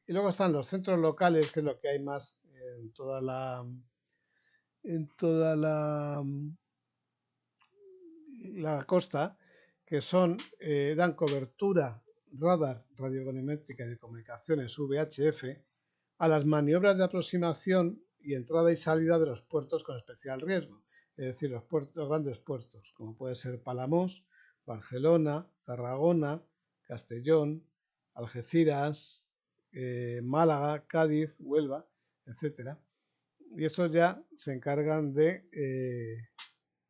Y luego están los centros locales, que es lo que hay más en toda la costa, que dan cobertura radar radiogoniométrica y de comunicaciones VHF a las maniobras de aproximación y entrada y salida de los puertos con especial riesgo, es decir, los grandes puertos, como puede ser Palamós, Barcelona, Tarragona, Castellón, Algeciras, Málaga, Cádiz, Huelva, etc. Y estos ya se encargan de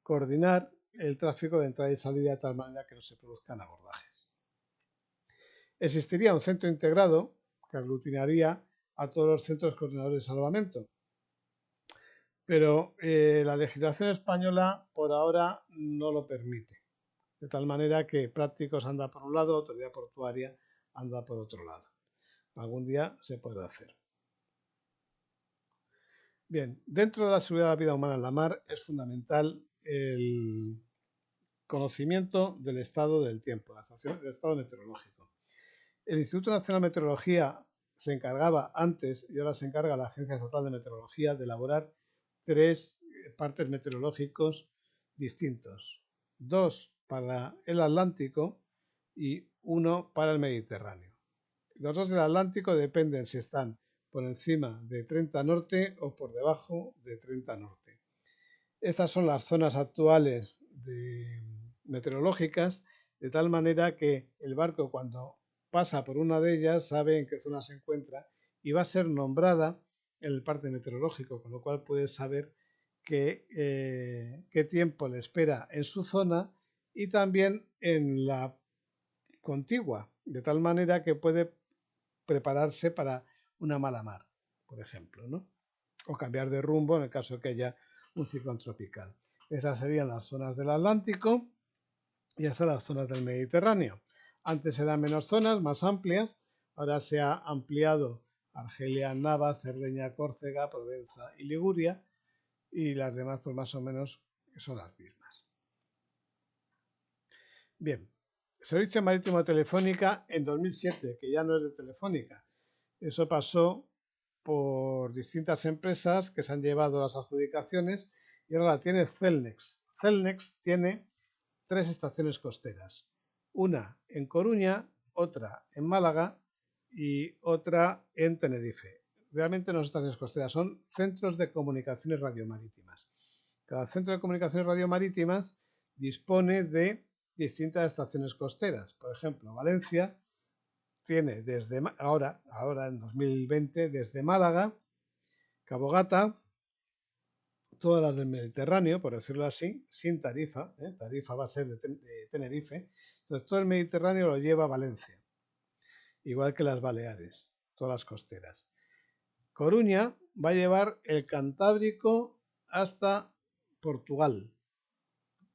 coordinar el tráfico de entrada y salida de tal manera que no se produzcan abordajes. Existiría un centro integrado que aglutinaría a todos los centros coordinadores de salvamento, pero la legislación española por ahora no lo permite, de tal manera que prácticos anda por un lado, autoridad portuaria anda por otro lado. Algún día se podrá hacer. Bien, dentro de la seguridad de la vida humana en la mar es fundamental el conocimiento del estado del tiempo, del estado meteorológico. El Instituto Nacional de Meteorología se encargaba antes, y ahora se encarga la Agencia Estatal de Meteorología, de elaborar 3 partes meteorológicos distintos. 2 para el Atlántico y 1 para el Mediterráneo. Los 2 del Atlántico dependen si están por encima de 30 norte o por debajo de 30 norte. Estas son las zonas actuales meteorológicas, de tal manera que el barco, cuando pasa por una de ellas, sabe en qué zona se encuentra y va a ser nombrada en el parte meteorológico, con lo cual puede saber qué tiempo le espera en su zona y también en la contigua, de tal manera que puede prepararse para una mala mar, por ejemplo, ¿no? O cambiar de rumbo en el caso de que haya un ciclón tropical. Esas serían las zonas del Atlántico y estas las zonas del Mediterráneo. Antes eran menos zonas, más amplias, ahora se ha ampliado Argelia, Nava, Cerdeña, Córcega, Provenza y Liguria, y las demás pues más o menos son las mismas. Bien, Servicio Marítimo Telefónica en 2007, que ya no es de Telefónica. Eso pasó por distintas empresas que se han llevado las adjudicaciones y ahora la tiene Celnex. Celnex tiene 3 estaciones costeras, una en Coruña, otra en Málaga y otra en Tenerife. Realmente no son estaciones costeras, son centros de comunicaciones radiomarítimas. Cada centro de comunicaciones radiomarítimas dispone de distintas estaciones costeras. Por ejemplo, Valencia tiene desde ahora en 2020, desde Málaga, Cabo Gata, todas las del Mediterráneo, por decirlo así, sin tarifa. Tarifa va a ser de Tenerife. Entonces, todo el Mediterráneo lo lleva Valencia, igual que las Baleares, todas las costeras. Coruña va a llevar el Cantábrico hasta Portugal.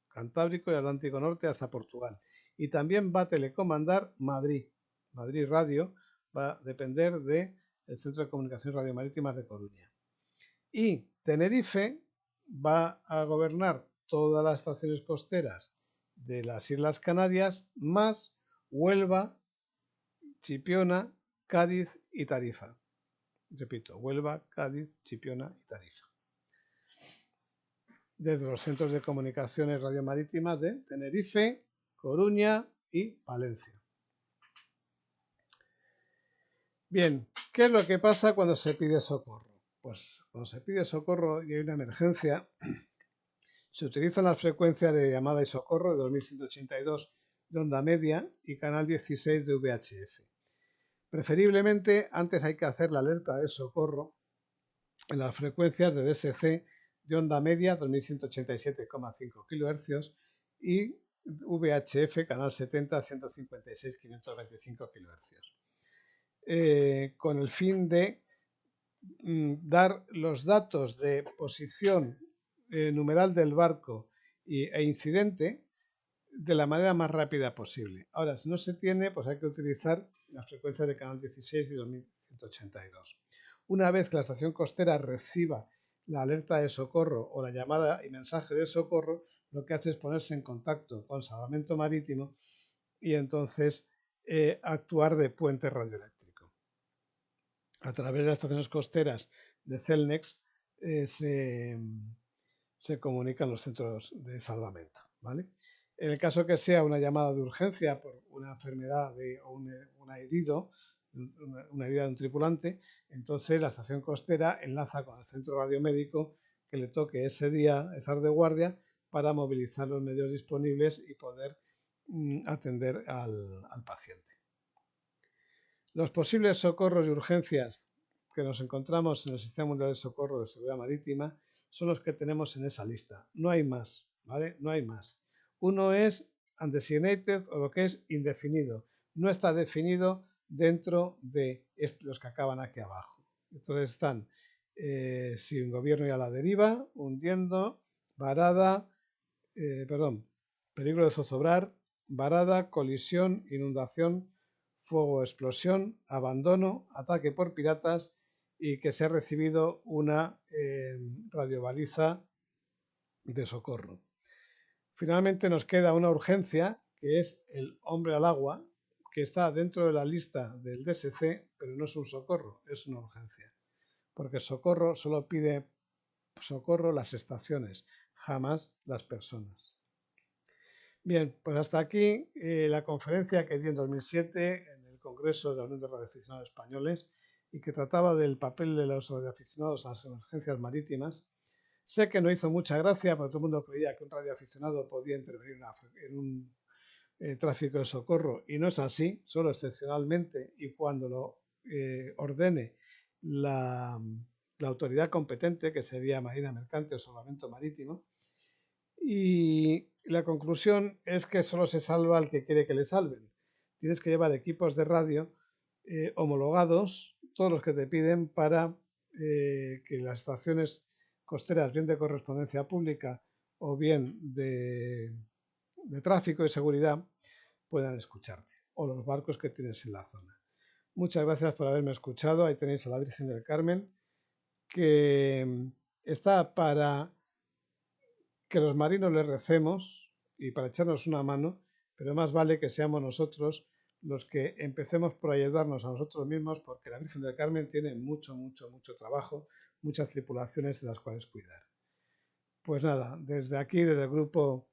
Cantábrico y Atlántico Norte hasta Portugal. Y también va a telecomandar Madrid. Madrid Radio va a depender del Centro de Comunicaciones Radiomarítimas de Coruña. Y Tenerife va a gobernar todas las estaciones costeras de las Islas Canarias, más Huelva, Chipiona, Cádiz y Tarifa. Repito, Huelva, Cádiz, Chipiona y Tarifa. Desde los centros de comunicaciones radiomarítimas de Tenerife, Coruña y Valencia. Bien, ¿qué es lo que pasa cuando se pide socorro? Pues cuando se pide socorro y hay una emergencia, se utilizan las frecuencias de llamada y socorro de 2182 de onda media y canal 16 de VHF. Preferiblemente, antes hay que hacer la alerta de socorro en las frecuencias de DSC de onda media 2187,5 kHz y VHF canal 70 156 525 kHz. Con el fin de dar los datos de posición, numeral del barco e incidente de la manera más rápida posible. Ahora, si no se tiene, pues hay que utilizar las frecuencias de canal 16 y 2182. Una vez que la estación costera reciba la alerta de socorro o la llamada y mensaje de socorro, lo que hace es ponerse en contacto con Salvamento Marítimo y entonces actuar de puente radioeléctrico. A través de las estaciones costeras de Celnex se comunican los centros de salvamento, ¿vale? En el caso que sea una llamada de urgencia por una enfermedad o una herida de un tripulante, entonces la estación costera enlaza con el centro radiomédico que le toque ese día estar de guardia para movilizar los medios disponibles y poder atender al paciente. Los posibles socorros y urgencias que nos encontramos en el Sistema Mundial de Socorro de Seguridad Marítima son los que tenemos en esa lista. No hay más, ¿vale? No hay más. Uno es undesignated o lo que es indefinido. No está definido dentro de los que acaban aquí abajo. Entonces están sin gobierno y a la deriva, hundiendo, varada, peligro de zozobrar, varada, colisión, inundación, fuego o explosión, abandono, ataque por piratas y que se ha recibido una radiobaliza de socorro. Finalmente nos queda una urgencia que es el hombre al agua, que está dentro de la lista del DSC, pero no es un socorro, es una urgencia. Porque socorro solo pide socorro las estaciones, jamás las personas. Bien, pues hasta aquí la conferencia que di en 2007 en el Congreso de la Unión de Radioaficionados Españoles y que trataba del papel de los radioaficionados a las emergencias marítimas. Sé que no hizo mucha gracia porque todo el mundo creía que un radioaficionado podía intervenir en un tráfico de socorro y no es así, solo excepcionalmente y cuando lo ordene la autoridad competente, que sería Marina Mercante o Salvamento Marítimo. Y la conclusión es que solo se salva al que quiere que le salven. Tienes que llevar equipos de radio homologados, todos los que te piden para que las estaciones costeras, bien de correspondencia pública o bien de tráfico y seguridad, puedan escucharte, o los barcos que tienes en la zona. Muchas gracias por haberme escuchado. Ahí tenéis a la Virgen del Carmen, que está para que los marinos le recemos y para echarnos una mano, pero más vale que seamos nosotros los que empecemos por ayudarnos a nosotros mismos, porque la Virgen del Carmen tiene mucho trabajo, muchas tripulaciones de las cuales cuidar. Pues nada, desde aquí, desde el grupo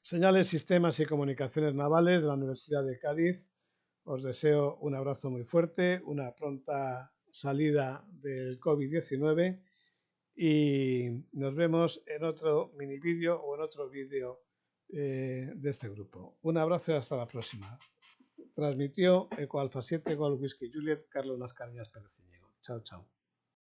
Señales, Sistemas y Comunicaciones Navales de la Universidad de Cádiz, os deseo un abrazo muy fuerte, una pronta salida del COVID-19 y nos vemos en otro mini vídeo o en otro vídeo de este grupo. Un abrazo y hasta la próxima. Transmitió Eco Alfa 7 Golf Whisky Juliet Carlos Mascareñas Pérez Íñigo. Chao, chao.